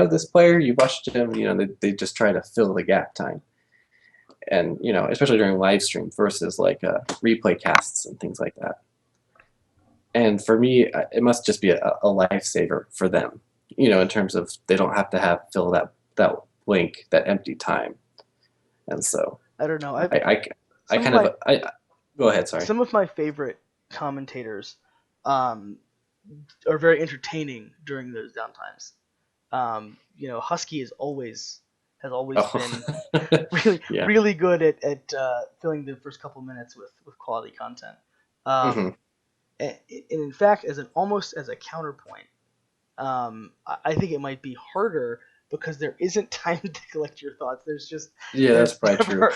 this player, you watched him, they just try to fill the gap time. And, especially during live stream versus like replay casts and things like that. And for me, it must just be a lifesaver for them, in terms of they don't have to fill that blank, that empty time. And so I don't know. I've I some of kind my of go ahead. Sorry. some of my favorite commentators um, are very entertaining during those downtimes. Husky has always Oh, been really yeah. really good at filling the first couple minutes with quality content. Hmm. And in fact, almost as a counterpoint, I think it might be harder because there isn't time to collect your thoughts. Yeah, that's There's probably true.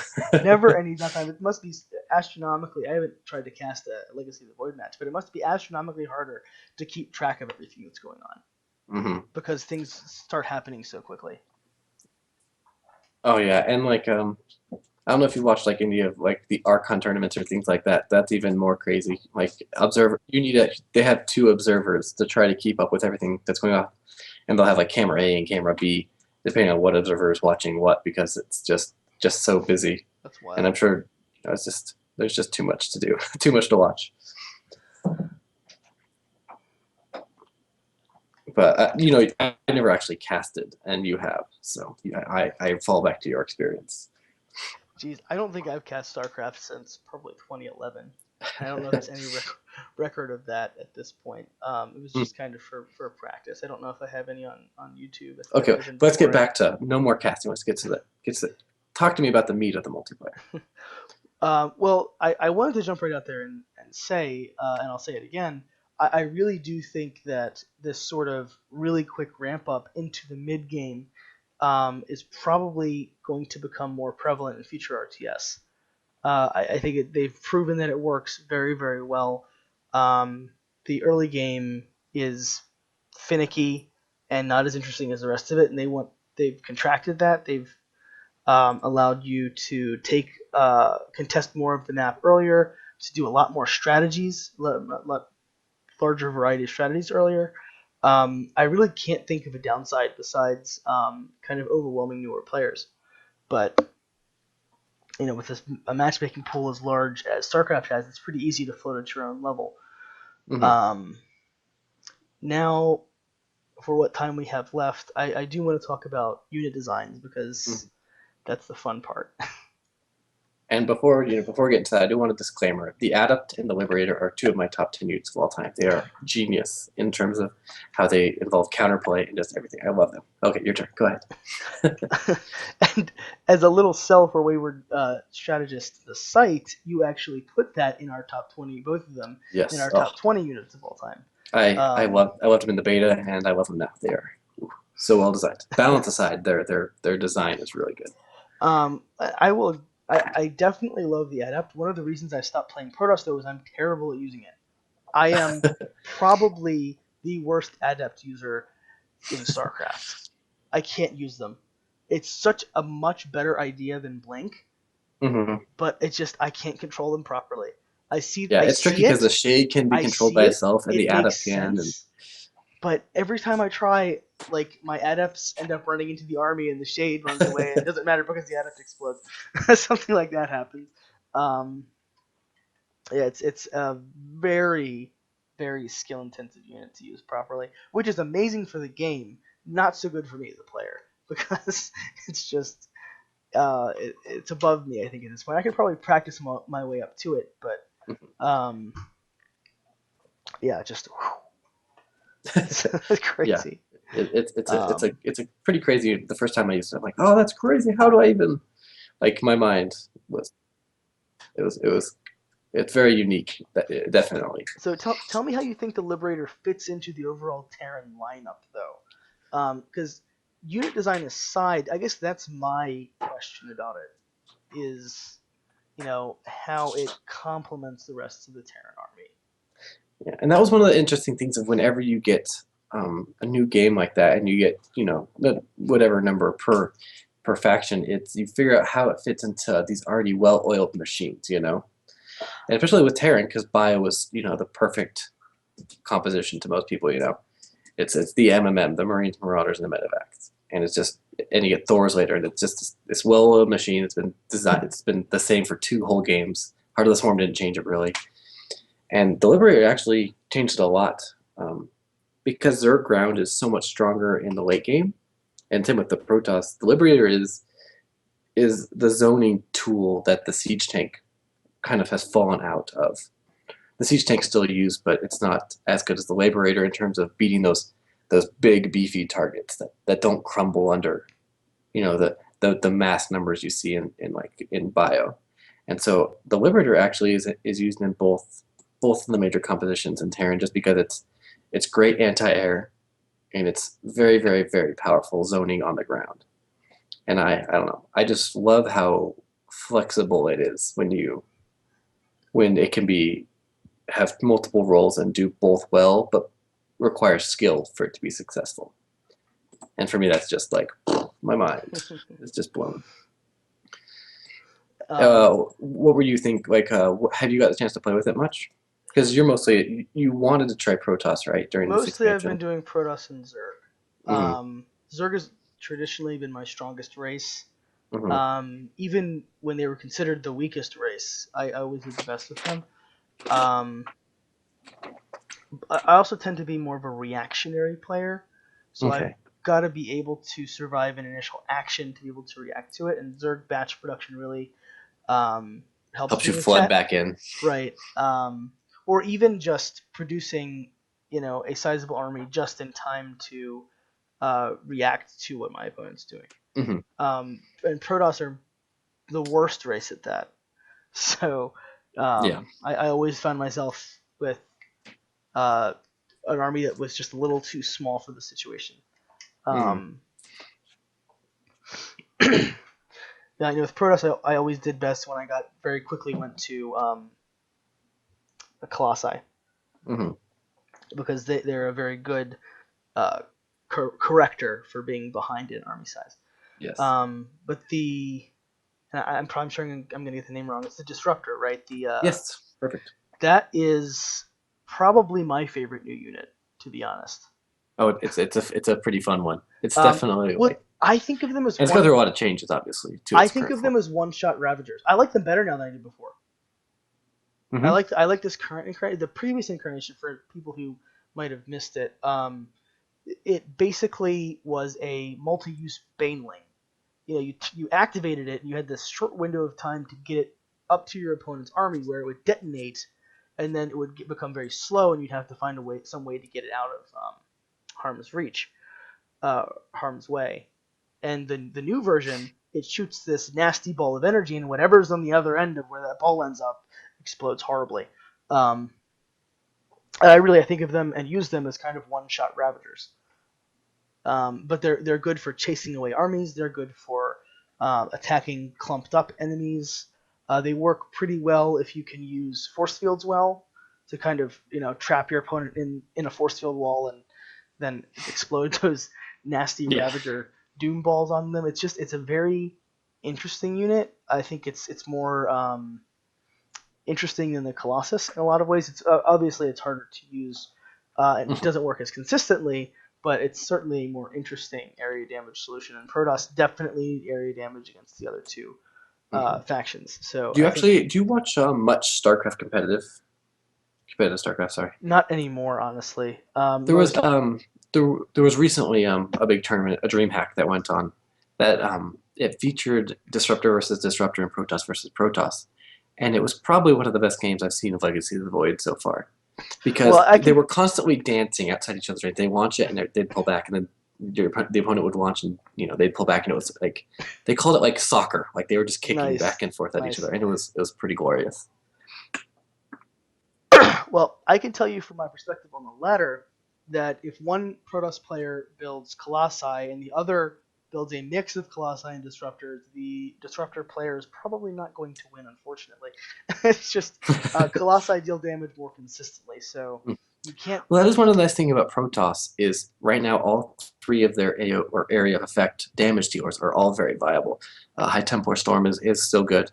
never any downtime. It must be astronomically. I haven't tried to cast a Legacy of the Void match, but it must be astronomically harder to keep track of everything that's going on Hmm. because things start happening so quickly. Oh yeah, and like I don't know if you watched like any of like the Archon tournaments or things like that. That's even more crazy. Like observer, they have 2 observers to try to keep up with everything that's going on, and they'll have like camera A and camera B, depending on what observer is watching what, because it's just so busy. That's And I'm wild. sure there's just too much to do, too much to watch. But I never actually casted, and you have, so yeah, I fall back to your experience. Jeez, I don't think I've cast StarCraft since probably 2011. I don't know if there's any record of that at this point. It was Hmm. just kind of for practice. I don't know if I have any on YouTube. I think that Okay, might have been but let's get before back to no more casting. Let's get to talk to me about the meat of the multiplayer. Well, I wanted to jump right out there and say, and I'll say it again, I really do think that this sort of really quick ramp up into the mid game is probably going to become more prevalent in future RTS. I think they've proven that it works very, very well. The early game is finicky and not as interesting as the rest of it, and they've contracted that. They've allowed you to contest more of the map earlier, to do a lot more strategies, a lot larger variety of strategies earlier. I really can't think of a downside besides kind of overwhelming newer players. But with a matchmaking pool as large as StarCraft has, it's pretty easy to float at your own level. Hmm. Um, Now, for what time we have left, I do want to talk about unit designs because that's the fun part. And before we get into that, I do want a disclaimer. The Adept and the Liberator are 2 of my top 10 units of all time. They are genius in terms of how they involve counterplay and just everything. I love them. Okay, your turn. Go ahead. And as a little sell for Wayward Strategist, the site, you actually put that in our top 20, both of them, in Yes. our Oh, top 20 units of all time. I loved them in the beta, and I love them now. They are so well designed. Balance aside, their design is really good. I definitely love the Adept. One of the reasons I stopped playing Protoss, though, is I'm terrible at using it. I am probably the worst Adept user in StarCraft. I can't use them. It's such a much better idea than Blink, Hmm. but it's just I can't control them properly. I see Yeah, I it's tricky see because the it, shade can be I controlled see by it. itself, and the It makes Adept can. And sense, but every time I try, like my adepts end up running into the army and the shade runs away, and it doesn't matter because the adept explodes. Something like that happens. Um, yeah, it's a very very skill intensive unit to use properly, which is amazing for the game. Not so good for me as a player because it's just it's above me. I think at this point, I could probably practice my way up to it, but yeah, just it's yeah, crazy. it's Um, a pretty crazy. The first time I used it, I'm like, oh, that's crazy. How do I even Like my mind was it's very unique, definitely. So tell me how you think the Liberator fits into the overall Terran lineup, though, because unit design aside, I guess that's my question about it. Is how it complements the rest of the Terran army. Yeah, and that was one of the interesting things of whenever you get a new game like that, and you get whatever number per faction, it's you figure out how it fits into these already well-oiled machines, and especially with Terran, because Bio was the perfect composition to most people. It's the MMM, the Marines, Marauders, and the Medevacs, and it's just and you get Thors later, and it's just this well-oiled machine. It's been designed. It's been the same for 2 whole games. Heart of the Swarm didn't change it really. And the Liberator actually changed it a lot because their ground is so much stronger in the late game. And same with the Protoss. The Liberator is the zoning tool that the Siege Tank kind of has fallen out of. The Siege Tank's still used, but it's not as good as the Liberator in terms of beating those big beefy targets that don't crumble under the mass numbers you see in Bio. And so the Liberator actually is used in both of the major compositions in Terran just because it's great anti-air and it's very, very, very powerful zoning on the ground. And I don't know. I just love how flexible it is when it can have multiple roles and do both well, but requires skill for it to be successful. And for me, that's just like my mind is just blown. What were you think? Like, have you got the chance to play with it much? Because you wanted to try Protoss, right? During this Mostly, I've expansion. been doing Protoss and Zerg. Mm-hmm. Zerg has traditionally been my strongest race. Mm-hmm. Even when they were considered the weakest race, I always did the best with them. I also tend to be more of a reactionary player, so Okay. I've got to be able to survive an initial action to be able to react to it, and Zerg batch production really helps you me with flood that. back in. Right. Or even just producing, a sizable army just in time to react to what my opponent's doing. Mm-hmm. And Protoss are the worst race at that. So Yeah. I always found myself with an army that was just a little too small for the situation. Yeah, with Protoss, I always did best when I very quickly went to the Colossi. Mm-hmm. Because they're a very good corrector for being behind in army size. Yes. But I'm probably sure I'm going to get the name wrong. It's the Disruptor, right? Yes. Perfect. That is probably my favorite new unit, to be honest. Oh, it's a pretty fun one. It's definitely I think of them as. It's got through a lot of changes, obviously. I think of them as one-shot Ravagers. I like them better now than I did before. Mm-hmm. I like this current incarnation. The previous incarnation, for people who might have missed it, it basically was a multi-use Baneling. You activated it, and you had this short window of time to get it up to your opponent's army, where it would detonate, and then it would become very slow, and you'd have to find some way to get it out of harm's way. And the new version, it shoots this nasty ball of energy, and whatever's on the other end of where that ball ends up explodes horribly. And I think of them and use them as kind of one-shot Ravagers. But they're good for chasing away armies. They're good for attacking clumped up enemies. They work pretty well if you can use force fields well to kind of trap your opponent in a force field wall and then explode those nasty Ravager doom balls on them. It's a very interesting unit. I think it's more interesting than the Colossus in a lot of ways. It's obviously it's harder to use and it doesn't work as consistently, but it's certainly a more interesting area damage solution. And Protoss definitely area damage against the other two factions. So do you watch much StarCraft competitive StarCraft? Sorry, not anymore, honestly. There was recently a big tournament, a DreamHack that went on that it featured Disruptor versus Disruptor and Protoss versus Protoss, and it was probably one of the best games I've seen of Legacy of the Void so far, because they were constantly dancing outside each other's range. They launch it and they'd pull back, and then the opponent would launch, and they'd pull back, and it was like they called it like soccer, like they were just kicking Nice. back and forth at each Nice. other, and it was pretty glorious. Well, I can tell you from my perspective on the latter that if one Protoss player builds Colossi and the other builds a mix of Colossi and Disruptors, the Disruptor player is probably not going to win, unfortunately. It's just Colossi deal damage more consistently, so you can't. Well, that is one of the nice things about Protoss is right now all three of their AO or area of effect damage dealers are all very viable. High Templar Storm is still good.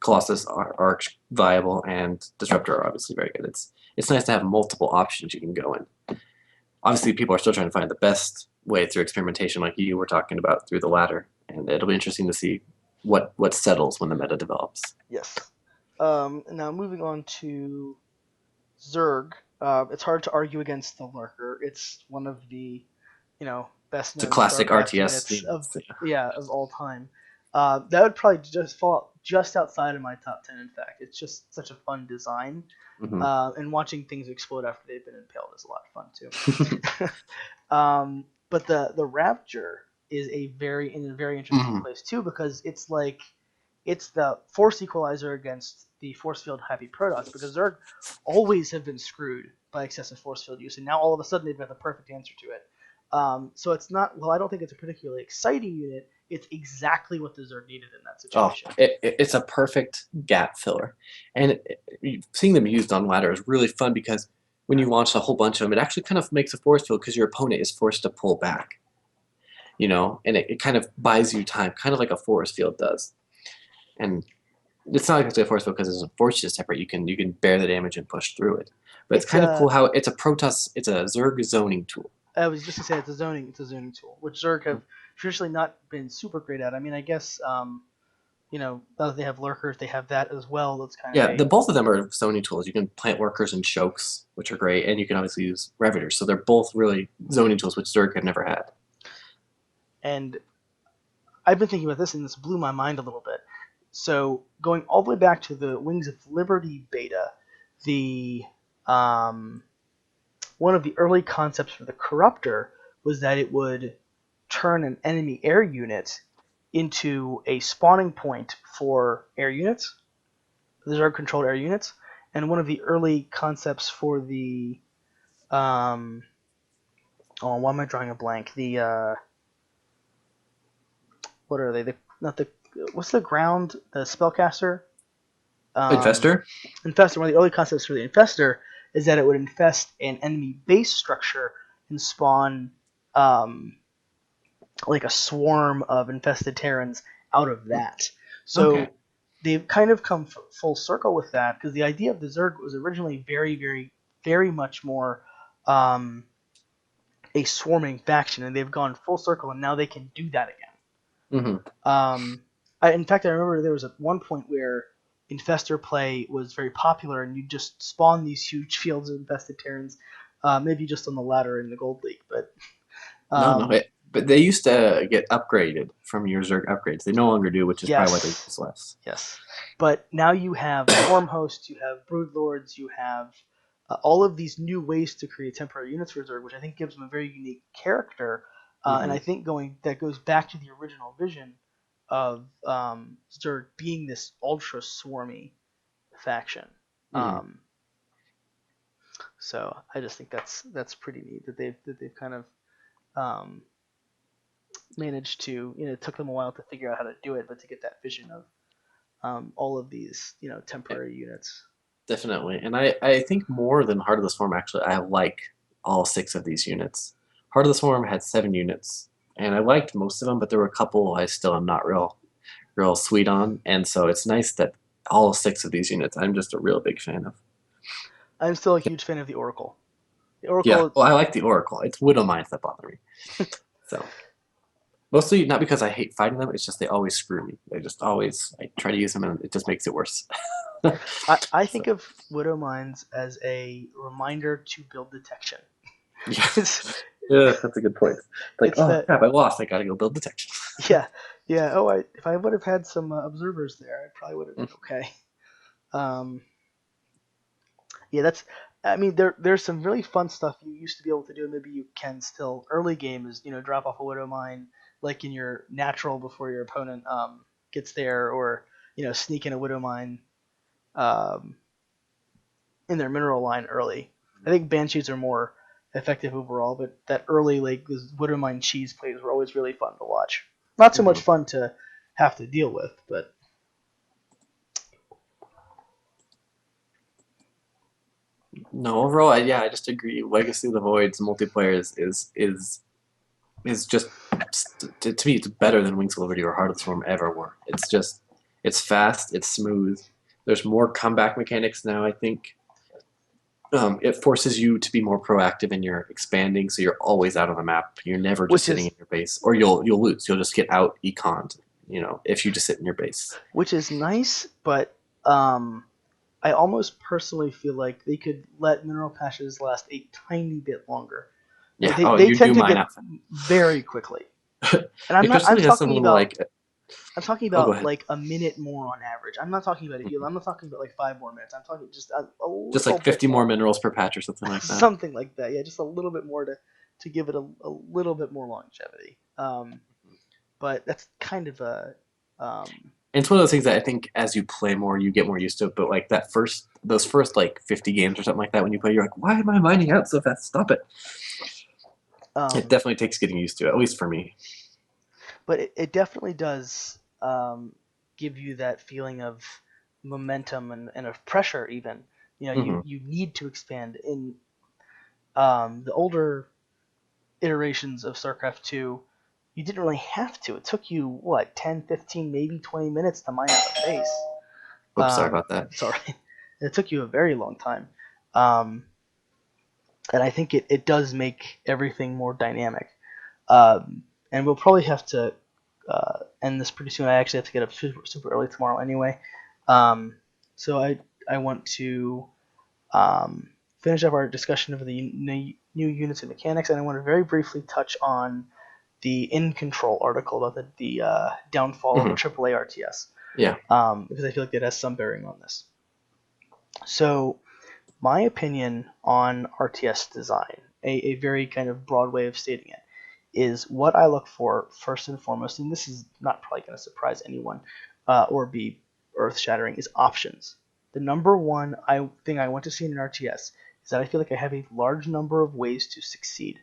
Colossus are viable, and Disruptor are obviously very good. It's nice to have multiple options you can go in. Obviously, people are still trying to find the best way through experimentation, like you were talking about through the ladder, and it'll be interesting to see what settles when the meta develops. Yes. Now moving on to Zerg, it's hard to argue against the Lurker. It's one of the, best known It's a classic StarCraft RTS units theme. of all time. That would probably just fall just outside of my top 10. In fact, it's just such a fun design, and watching things explode after they've been impaled is a lot of fun too. But the Rapture is in a very interesting place too, because it's the force equalizer against the force field happy Protoss, because Zerg always have been screwed by excessive force field use, and now all of a sudden they've got the perfect answer to it. So it's not, well, I don't think it's a particularly exciting unit. It's exactly what the Zerg needed in that situation. It's a perfect gap filler. And seeing them used on ladder is really fun, because when you launch a whole bunch of them, it actually kind of makes a force field because your opponent is forced to pull back. And it kind of buys you time, kind of like a force field does. And it's not exactly a force field because it's a force to separate. You can bear the damage and push through it. But it's kind of cool how it's a Protoss, it's a Zerg zoning tool. I was just gonna say it's a zoning tool, which Zerg have traditionally not been super great at. I mean, I guess now that they have lurkers, they have that as well. That's kind of the both of them are zoning tools. You can plant lurkers and chokes, which are great, and you can obviously use Reviters. So they're both really zoning tools, which Zerg have never had. And I've been thinking about this, and this blew my mind a little bit. So going all the way back to the Wings of Liberty beta, the one of the early concepts for the Corruptor was that it would turn an enemy air unit into a spawning point for air units, the Zerg-controlled air units, and one of the early concepts for the why am I drawing a blank? The what are they? What's the ground? The spellcaster? Infestor? Infestor. One of the early concepts for the Infestor is that it would infest an enemy base structure and spawn like a swarm of infested Terrans out of that. So they've kind of come full circle with that, because the idea of the Zerg was originally very, very, very much more a swarming faction, and they've gone full circle, and now they can do that again. In fact, I remember there was at one point where Infestor play was very popular, and you just spawn these huge fields of infested Terrans, maybe just on the ladder in the Gold League, but but they used to get upgraded from your Zerg upgrades. They no longer do, which is probably why they use less. Yes, but now you have Swarm Hosts, you have Brood Lords, you have all of these new ways to create temporary units for Zerg, which I think gives them a very unique character, and I think that goes back to the original vision of Zerg being this ultra swarmy faction. So I just think that's pretty neat that they've kind of managed to, it took them a while to figure out how to do it, but to get that vision of all of these temporary units. Definitely, and I think more than Heart of the Swarm, actually, I like all 6 of these units. Heart of the Swarm had 7 units, and I liked most of them, but there were a couple I still am not real sweet on, and so it's nice that all 6 of these units I'm just a real big fan of. I'm still a huge fan of the Oracle. Yeah, well, I like the Oracle. It's Widow Mines that bother me. So mostly not because I hate fighting them, it's just they always screw me. They just always, I try to use them and it just makes it worse. I think of Widow Mines as a reminder to build detection. Yeah, that's a good point. Like, crap, I lost. I gotta go build detection. Yeah. Oh, if I would have had some observers there, I probably would have been okay. Yeah, I mean, there's some really fun stuff you used to be able to do. Maybe you can still. Early game is drop off a widow mine like in your natural before your opponent gets there, or sneak in a widow mine um, in their mineral line early. I think banshees are more effective overall, but that early like those widow mine cheese plays were always really fun to watch. Not so much Mhm. fun to have to deal with, but No, overall, yeah, I just agree. Legacy of the Void's multiplayer is just to me it's better than Wings of Liberty or Heart of the Swarm ever were. It's fast, it's smooth. There's more comeback mechanics now. I think it forces you to be more proactive in your expanding, so you're always out on the map. You're never just which sitting is in your base, or you'll lose. You'll just get out econned. If you just sit in your base. which is nice, but um, I almost personally feel like they could let mineral patches last a tiny bit longer. Yeah. They Oh, they you tend do to mine get out. very quickly, and It personally has some little like. I'm talking Oh, go about ahead. like a minute more on average. I'm not talking about a heal. Mhm. I'm not talking about like 5 more minutes. I'm talking just a Just little like bit 50 more more, minerals per patch or something like that. something like that. Yeah, just a little bit more to give it a little bit more longevity. But that's kind of a And it's one of those things that I think as you play more, you get more used to it. But like those first like 50 games or something like that, when you play, you're like, why am I mining out so fast? Stop it. It um, definitely takes getting used to, at least for me. but it definitely does give you that feeling of momentum and of pressure. Even Hmm. you need to expand in the older iterations of StarCraft 2. You didn't really have to. It took you what 10, 15, maybe 20 minutes to mine out a base. Oops, sorry about that. Sorry, it took you a very long time, um, and I think it does make everything more dynamic. And we'll probably have to end this pretty soon. I actually have to get up super early tomorrow anyway. Um, so I want to finish up our discussion of the new units and mechanics, and I want to very briefly touch on the In Control article about the downfall of Hmm. AAA RTS, Yeah. because I feel like it has some bearing on this. So my opinion on RTS design, a very kind of broad way of stating it, is what I look for first and foremost, and this is not probably going to surprise anyone or be earth-shattering, is options. The number one thing I want to see in an RTS is that I feel like I have a large number of ways to succeed.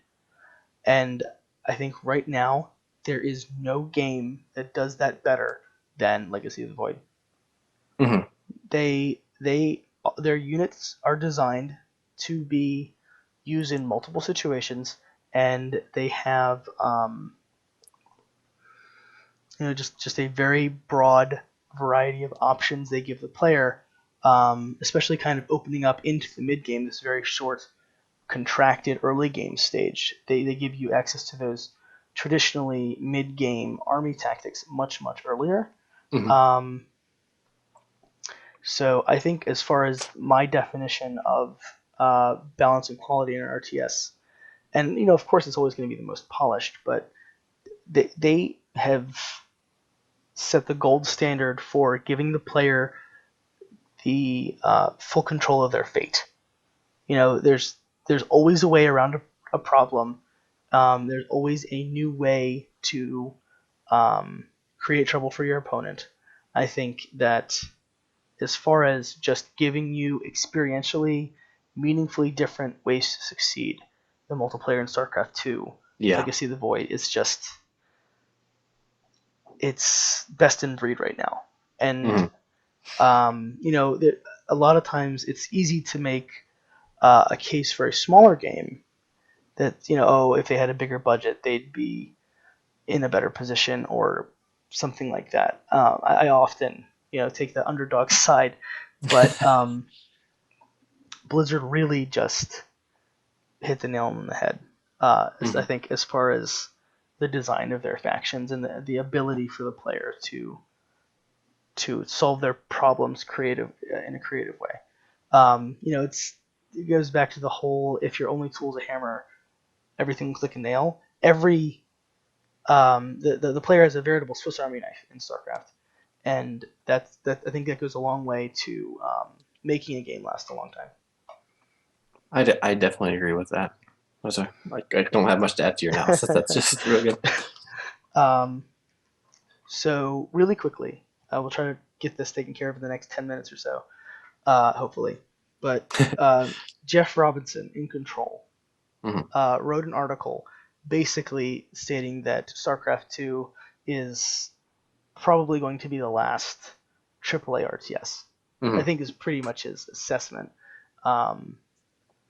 And I think right now there is no game that does that better than Legacy of the Void. Hmm. They their units are designed to be used in multiple situations, and they have just a very broad variety of options they give the player, especially kind of opening up into the mid game, this very short, contracted early game stage. They give you access to those traditionally mid game army tactics much earlier. Hmm. Um, so I think as far as my definition of balance and quality in an RTS, and of course it's always going to be the most polished, but they have set the gold standard for giving the player the full control of their fate. There's always a way around a problem. There's always a new way to create trouble for your opponent. I think that as far as just giving you experientially, meaningfully different ways to succeed, the multiplayer in StarCraft 2, Yeah. Legacy of the Void, is just it's best in breed right now. And Hmm. a lot of times it's easy to make a case for a smaller game that if they had a bigger budget they'd be in a better position or something like that. I often take the underdog side, but Blizzard really just hit the nail on the head. I Hmm. think as far as the design of their factions and the ability for the player to solve their problems in a creative way. It goes back to the whole if your only tool is a hammer, everything looks like a nail. The player has a veritable Swiss Army knife in StarCraft, and that I think that goes a long way to making a game last a long time. I definitely agree with that. I'm sorry, I don't have much to add to your analysis. That's just real good. Um, so really quickly, I will try to get this taken care of in the next 10 minutes or so, hopefully. But Jeff Robinson in Control Mhm. wrote an article basically stating that StarCraft 2 is probably going to be the last AAA RTS. I Mhm. think is pretty much his assessment.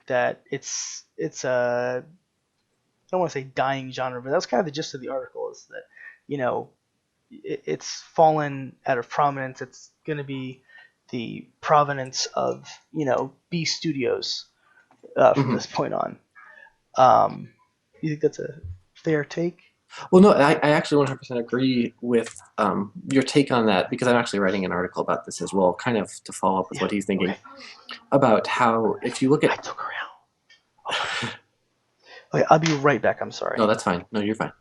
That it's a, I don't want to say dying genre, but that's kind of the gist of the article, is that, you know, it's fallen out of prominence. It's going to be the provenance of, you know, B studios from Mhm. this point on. Um, you think that's a fair take? Well, no, I actually 100% agree with your take on that because I'm actually writing an article about this as well, kind of to follow up with Yeah. what he's thinking Okay. about how if you look I at. took her out. Okay, I'll be right back. I'm sorry. No, that's fine. No, you're fine.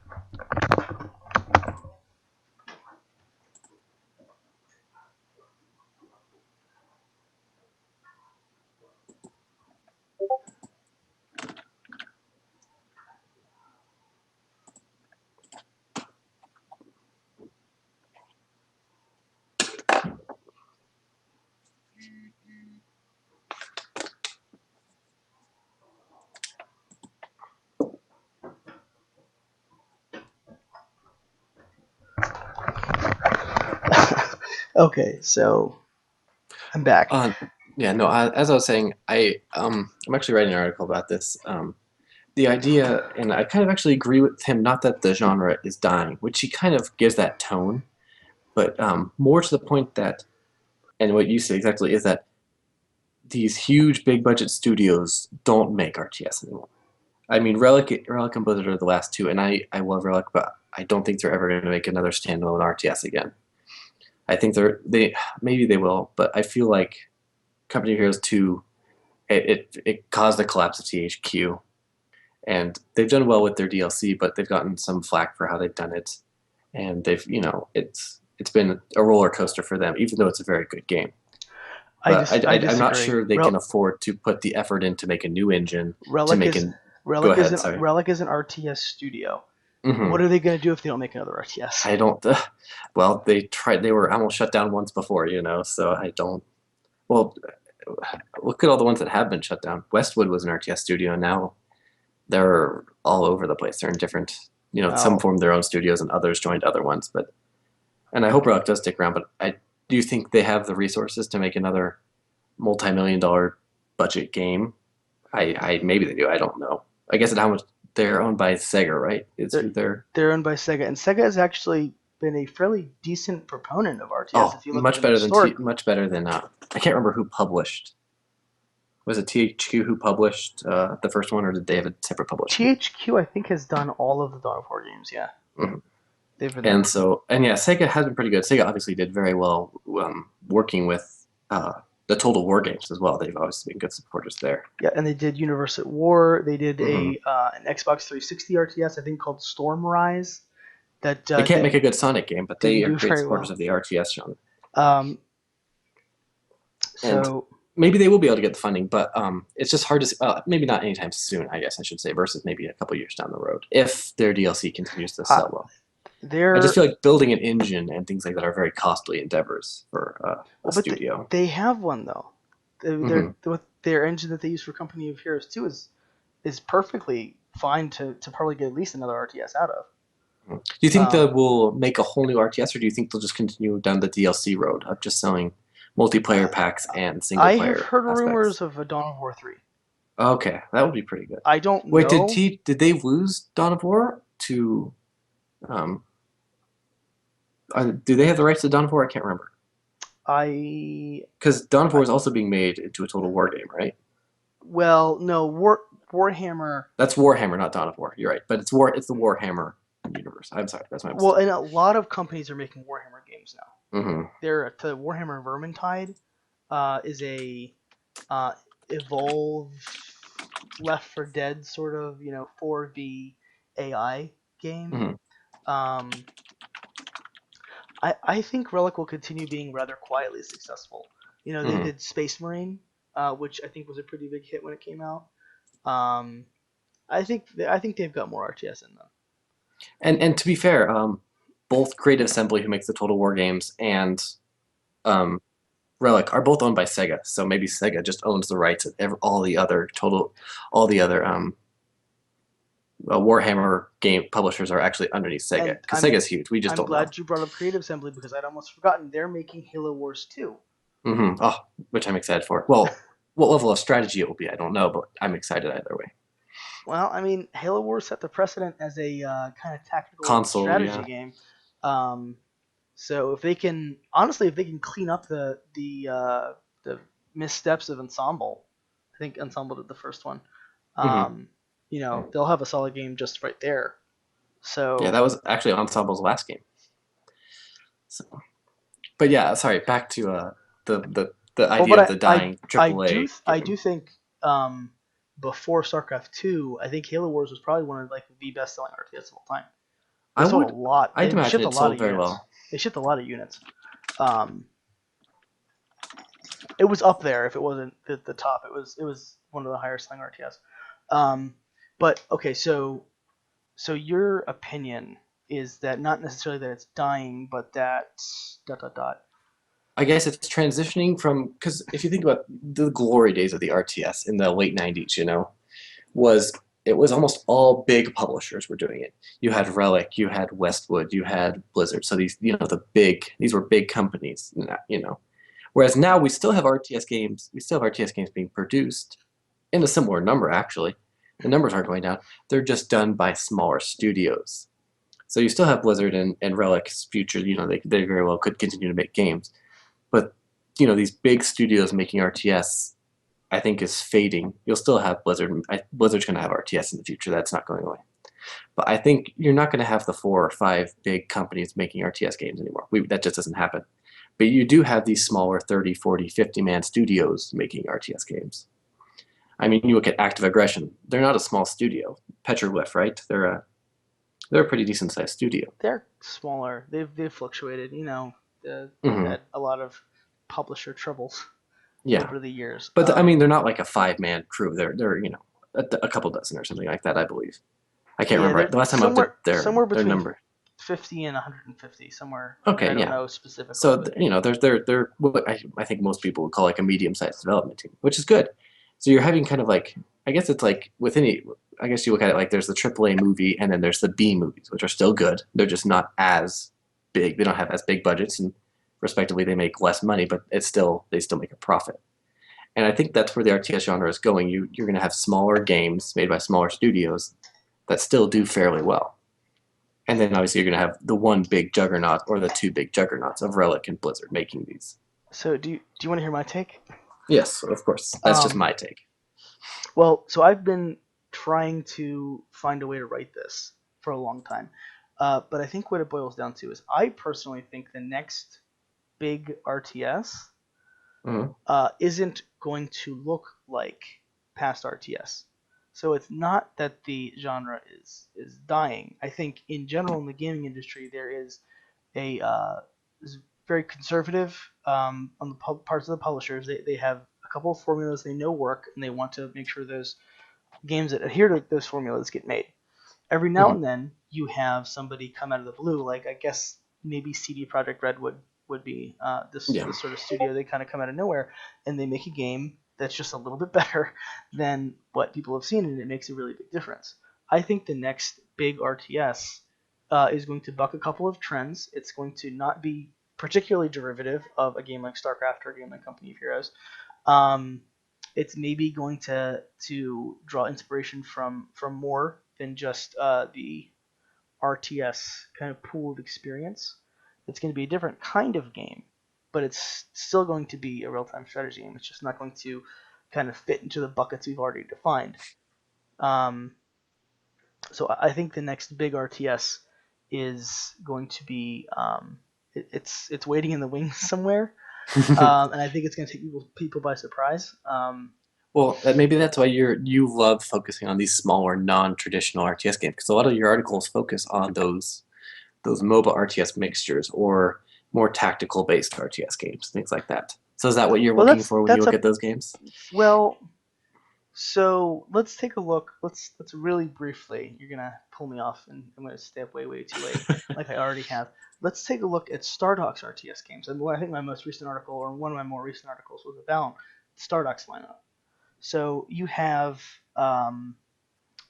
Okay, so I'm back. Yeah, no. As I was saying, I'm actually writing an article about this. The idea, and I kind of actually agree with him. Not that the genre is dying, which he kind of gives that tone, but more to the point that, and what you say exactly is that these huge, big budget studios don't make RTS anymore. I mean, Relic and Blizzard are the last two, and I love Relic, but I don't think they're ever going to make another standalone RTS again. I think they maybe they will, but I feel like Company of Heroes 2 it caused the collapse of THQ, and they've done well with their DLC, but they've gotten some flack for how they've done it, and they've it's been a roller coaster for them, even though it's a very good game. But I I'm not disagree. sure they can afford to put the effort in to make a new engine to Relic make is an. Go ahead, sorry. Relic is an RTS studio. Hmm. What are they going to do if they don't make another RTS? I don't. Well, they tried. They were almost shut down once before, so I don't. Well, look at all the ones that have been shut down. Westwood was an RTS studio, and now they're all over the place. They're in different, some Oh, formed their own studios, and others joined other ones. And I hope Relic does stick around. But I do think they have the resources to make another multi-million-dollar budget game. I maybe they do. I don't know. I guess at how much they're owned by Sega, right? Is they're who they're. they're owned by Sega, and Sega has actually been a fairly decent proponent of RTS. Oh, If you look at them historically, much better than. I can't remember who published. Was it THQ who published the first one, or did they have a separate publisher? THQ I think has done all of the Dawn of War games. Yeah, Mhm. they've been And there. so, and yeah, Sega has been pretty good. Sega obviously did very well working with the Total War games as well. They've obviously been good supporters there. Yeah, and they did Universe at War. They did Hmm. an Xbox 360 RTS, I think, called Storm Rise. That They can't make a good Sonic game, but they didn't are do great very supporters well. of the RTS genre. Um, And so maybe they will be able to get the funding, but it's just hard to see. Maybe not anytime soon, I guess I should say, versus maybe a couple years down the road if their DLC continues to uh, sell well. I just they're feel like building an engine and things like that are very costly endeavors for a well, but studio. they have one though. Hmm. With their engine that they use for Company of Heroes 2 is perfectly fine to probably get at least another RTS out of. Do you think Um, that will make a whole new RTS, or do you think they'll just continue down the DLC road of just selling multiplayer packs and single I have player heard aspects? rumors of a Dawn of War 3. Okay, that would be pretty good. I don't Wait, know. did they lose Dawn of War to um do they have the rights to Dawn of War? I can't remember. I Because Dawn of War I is also being made into a Total War game, right? well, no, Warhammer. That's Warhammer, not Dawn of War. You're right, but it's the Warhammer universe. I'm sorry, that's my Well, mistake. and a lot of companies are making Warhammer games now. Hmm. The Warhammer Vermintide is a evolve Left 4 Dead sort of 4v AI game. Hmm. Um, I think Relic will continue being rather quietly successful. They Hmm. did Space Marine, which I think was a pretty big hit when it came out. I think they've got more RTS in them. And to be fair, both Creative Assembly, who makes the Total War games, and um, Relic are both owned by Sega. So maybe Sega just owns the rights of all the other Warhammer game publishers are actually underneath Sega, And because Sega's huge. We just I'm don't know. glad you brought up Creative Assembly because I'd almost forgotten they're making Halo Wars 2. Oh, which I'm excited for. Well, what level of strategy it will be, I don't know, but I'm excited either way. Well, I mean, Halo Wars set the precedent as a kind of tactical Console, strategy yeah. game. So if they can, honestly, if they can clean up the missteps of Ensemble, I think Ensemble did the first one. You know, they'll have a solid game just right there. So Yeah, that was actually Ensemble's last game. So, but yeah, sorry. Back to the idea of the dying AAA. I do think before StarCraft 2, I think Halo Wars was probably one of like the best-selling RTS of all time. They sold a lot. I'd They imagine shipped a it lot sold of very units. well. They shipped a lot of units. It was up there if it wasn't at the top. It was one of the higher selling RTS. But okay, so your opinion is that not necessarily that it's dying, but that ... I guess it's transitioning from, because if you think about the glory days of the RTS in the late '90s, it was almost all big publishers were doing it. You had Relic, you had Westwood, you had Blizzard. So these were big companies, Whereas now we still have RTS games. We still have RTS games being produced in a similar number, actually. The numbers aren't going down. They're just done by smaller studios. So you still have Blizzard and Relic's future. They very well could continue to make games. But these big studios making RTS, I think, is fading. You'll still have Blizzard. Blizzard's going to have RTS in the future. That's not going away. But I think you're not going to have the 4 or 5 big companies making RTS games anymore. That just doesn't happen. But you do have these smaller 30, 40, 50-man studios making RTS games. I mean, you look at Active Aggression. They're not a small studio. Petroglyph, right? They're a pretty decent-sized studio. They're smaller. They've fluctuated. They've had a lot of publisher troubles over the years. But I mean, they're not like a 5-man crew. They're a couple dozen or something like that, I believe. I can't remember. The last time I looked at their number. 50 and 150 somewhere. Okay, I don't know specifically. So they're what I think most people would call like a medium-sized development team, which is good. So you're having kind of like, I guess it's like I guess you look at it like there's the AAA movie and then there's the B movies, which are still good. They're just not as big. They don't have as big budgets, and respectively they make less money, but they still make a profit. And I think that's where the RTS genre is going. You're going to have smaller games made by smaller studios that still do fairly well. And then obviously you're going to have the one big juggernaut or the 2 big juggernauts of Relic and Blizzard making these. So do you want to hear my take? Yes, of course. That's just my take. Well, so I've been trying to find a way to write this for a long time. But I think what it boils down to is I personally think the next big RTS isn't going to look like past RTS. So it's not that the genre is dying. I think in general in the gaming industry there is a very conservative on the parts of the publishers. They have a couple of formulas they know work, and they want to make sure those games that adhere to those formulas get made. Every now and then you have somebody come out of the blue, like I guess maybe CD Projekt Red would be this sort of studio. They kind of come out of nowhere and they make a game that's just a little bit better than what people have seen, and it makes a really big difference. I think the next big RTS is going to buck a couple of trends. It's going to not be particularly derivative of a game like StarCraft or a game like Company of Heroes. It's maybe going to draw inspiration from more than just the RTS kind of pooled experience. It's going to be a different kind of game, but it's still going to be a real-time strategy game. It's just not going to kind of fit into the buckets we've already defined. So I think the next big RTS is going to be it's waiting in the wings somewhere, and I think it's going to take people by surprise. Well, maybe that's why you love focusing on these smaller, non-traditional RTS games, because a lot of your articles focus on those MOBA RTS mixtures or more tactical-based RTS games, things like that. So is that what you're looking for when you look at those games? Well, So let's take a look. Let's really briefly. You're gonna pull me off, and I'm gonna stay up way too late, like I already have. Let's take a look at Stardock's RTS games. And I think my most recent article, or one of my more recent articles, was about Stardock's lineup. So you have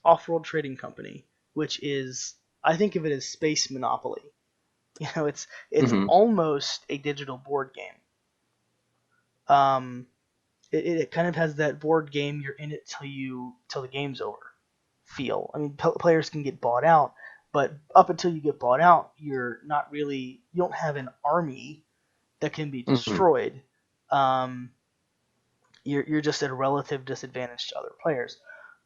Off-World Trading Company, which is, I think of it as space monopoly. It's Hmm. almost a digital board game. Um, it kind of has that board game, you're in it till the game's over feel. I mean, players can get bought out, but up until you get bought out, you don't have an army that can be Hmm. destroyed. Um, you're just at a relative disadvantage to other players.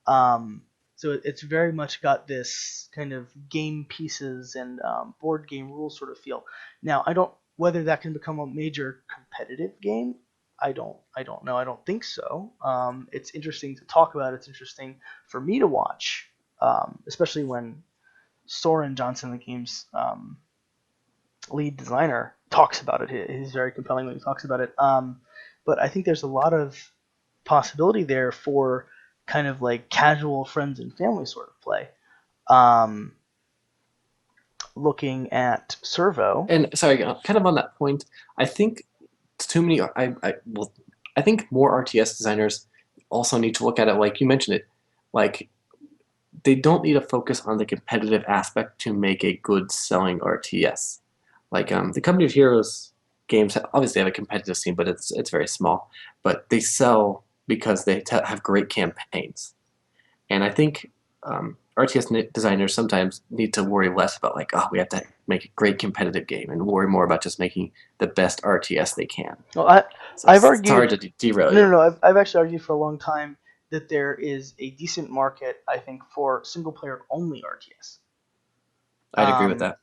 Um, so it's very much got this kind of game pieces and board game rules sort of feel. Now, I don't whether that can become a major competitive game. I don't know. I don't think so. It's interesting to talk about. It's interesting for me to watch, especially when Soren Johnson, the game's lead designer, talks about it. He's very compelling when he talks about it. But I think there's a lot of possibility there for kind of like casual friends and family sort of play. Um, Looking at Servo. And sorry, kind of on that point, I think too many. I think more RTS designers also need to look at it like you mentioned it, like they don't need to focus on the competitive aspect to make a good selling RTS. Like the Company of Heroes games obviously have a competitive scene, but it's very small. But they sell because they have great campaigns. And I think RTS designers sometimes need to worry less about like, oh, we have to make a great competitive game, and worry more about just making the best RTS they can. Well, So I've it's hard argued to derail no, no, you. no. I've actually argued for a long time that there is a decent market, I think, for single player only RTS. I'd agree with Um, that.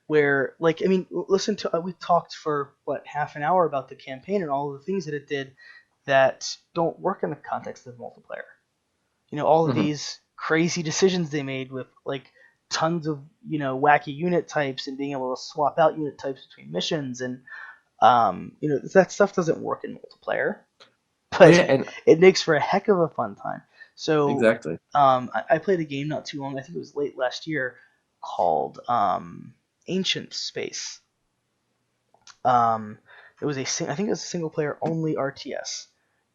where, like, I mean, listen to we talked for what half an hour about the campaign and all of the things that it did that don't work in the context of multiplayer. All of Hmm. these crazy decisions they made with like tons of wacky unit types and being able to swap out unit types between missions and that stuff doesn't work in multiplayer, Oh yeah, but and it makes for a heck of a fun time. So exactly. I played a game not too long. I think it was late last year called Ancient Space. Um, it was I think it was a single player only RTS,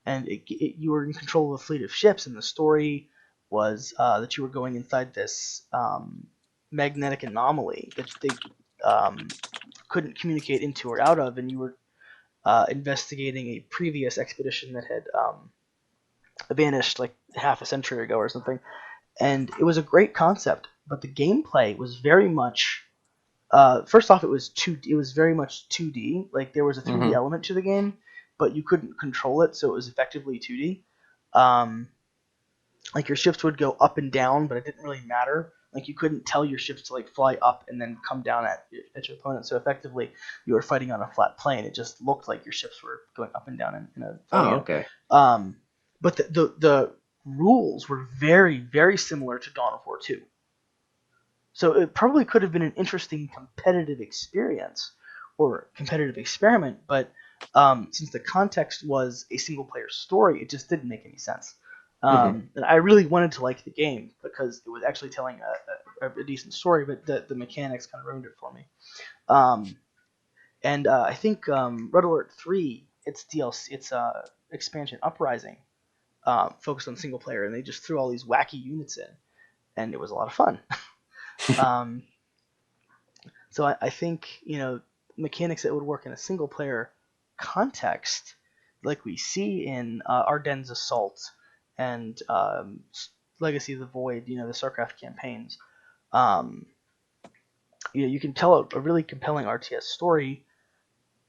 and you were in control of a fleet of ships, and the story was that you were going inside this magnetic anomaly that they couldn't communicate into or out of, and you were investigating a previous expedition that had vanished like half a century ago or something. And it was a great concept, but the gameplay was very much first off, it was very much 2D. Like there was a 3D Hmm. element to the game, but you couldn't control it, so it was effectively 2D. Um, like your ships would go up and down, but it didn't really matter. Like you couldn't tell your ships to like fly up and then come down at your opponent. So effectively, you were fighting on a flat plane. It just looked like your ships were going up and down in a Oh, folio. okay. Um, but the rules were very similar to Dawn of War 2. So it probably could have been an interesting competitive experience or competitive experiment, but since the context was a single player story, it just didn't make any sense. Hmm. And I really wanted to like the game because it was actually telling a decent story, but the mechanics kind of ruined it for me. Um, and I think Red Alert 3, its DLC, its expansion Uprising, focused on single player, and they just threw all these wacky units in, and it was a lot of fun. um, So I think mechanics that would work in a single player context, like we see in Ardennes Assault and Legacy of the Void, the StarCraft campaigns. Um, you can tell a really compelling RTS story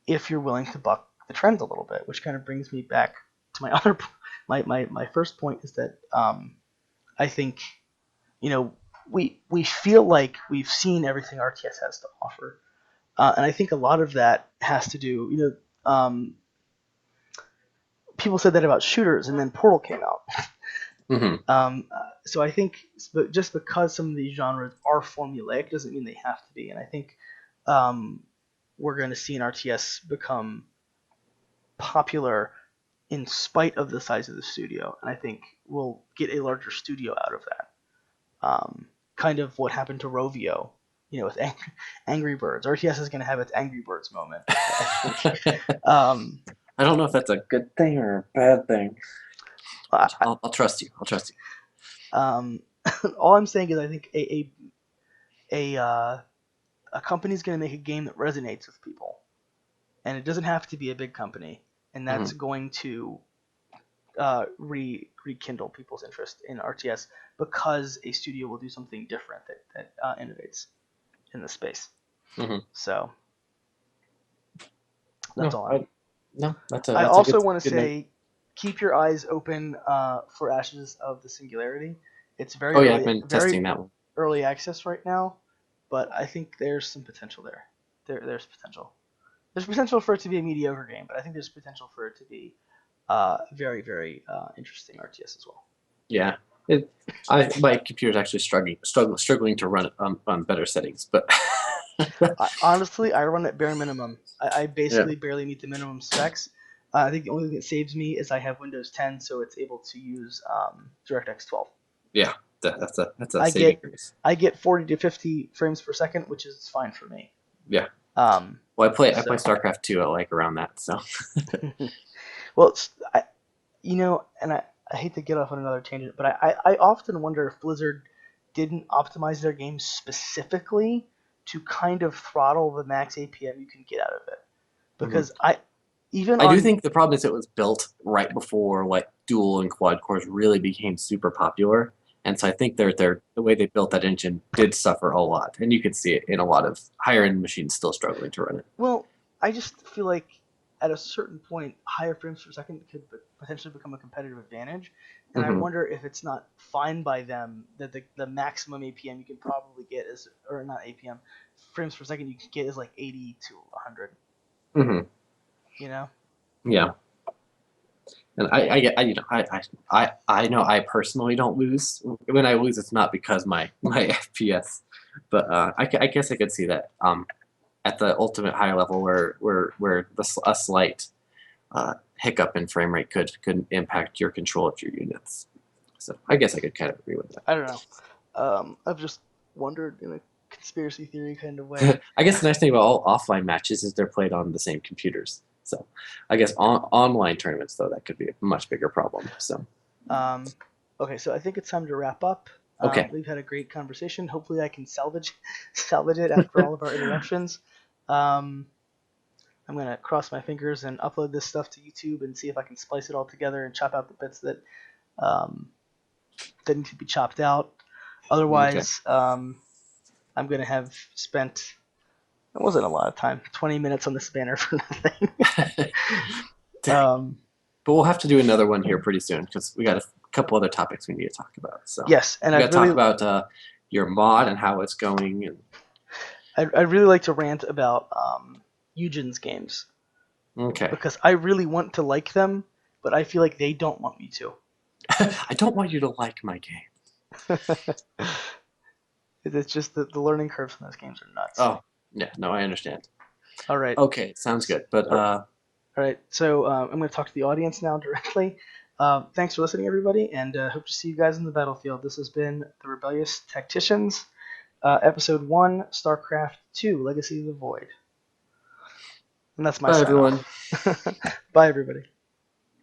if you're willing to buck the trends a little bit, which kind of brings me back to my other my first point is that I think we feel like we've seen everything RTS has to offer. And I think a lot of that has to do, people said that about shooters, and then Portal came out. Hmm. So I think just because some of these genres are formulaic doesn't mean they have to be. And I think we're going to see an RTS become popular in spite of the size of the studio, and I think we'll get a larger studio out of that. Kind of what happened to Rovio, with Angry Birds. RTS is going to have its Angry Birds moment, I think. I don't know if that's a good thing or a bad thing. I, I'll trust you. I'll trust you. all I'm saying is I think a company's going to make a game that resonates with people, and it doesn't have to be a big company, and that's going to rekindle people's interest in RTS because a studio will do something different that innovates in the space. So that's all. I also want to say, keep your eyes open for Ashes of the Singularity. It's very I've been testing that one. Early access right now, but I think there's some potential there. There's potential. There's potential for it to be a mediocre game, but I think there's potential for it to be very, very interesting RTS as well. Yeah, my computer's actually struggling to run it on better settings, but honestly, I run at bare minimum. I basically barely meet the minimum specs. I think the only thing that saves me is I have Windows 10, so it's able to use DirectX 12. Yeah, that's a saving grace. I get 40 to 50 frames per second, which is fine for me. Yeah. Well, I play StarCraft 2. I like around that. So. Well, and I hate to get off on another tangent, but I often wonder if Blizzard didn't optimize their games specifically to kind of throttle the max APM you can get out of it. Because I do think the problem is it was built right before like dual and quad cores really became super popular. And so I think the way they built that engine did suffer a lot. And you could see it in a lot of higher-end machines still struggling to run it. Well, I just feel like at a certain point, higher frames per second could potentially become a competitive advantage. And I wonder if it's not fine by them that the maximum APM you can probably get is, or not APM, frames per second you can get is like 80 to 100. Yeah. And I know I personally don't lose. When I lose, it's not because my FPS, but I guess I could see that at the ultimate high level where a slight hiccup in frame rate could impact your control of your units. So I guess I could kind of agree with that. I don't know. I've just wondered in a conspiracy theory kind of way. I guess the nice thing about all offline matches is they're played on the same computers. So I guess online tournaments, though, that could be a much bigger problem. So okay, so I think it's time to wrap up. Okay. We've had a great conversation. Hopefully I can salvage it after all of our interruptions. I'm going to cross my fingers and upload this stuff to YouTube and see if I can splice it all together and chop out the bits that need to be chopped out. Otherwise, I'm going to have spent... It wasn't a lot of time. 20 minutes on this banner for nothing. But we'll have to do another one here pretty soon because we got a couple other topics we need to talk about. So yes, and we got to talk about your mod and how it's going. And I'd really like to rant about Eugen's games. Okay. Because I really want to like them, but I feel like they don't want me to. I don't want you to like my game. It's just that the learning curves from those games are nuts. Oh. Yeah, no, I understand. All right. Okay, sounds good. But all right, so I'm going to talk to the audience now directly. Thanks for listening, everybody, and hope to see you guys in the battlefield. This has been the Rebellious Tacticians, Episode 1, StarCraft 2, Legacy of the Void. And that's my Bye, everyone. Bye, everybody.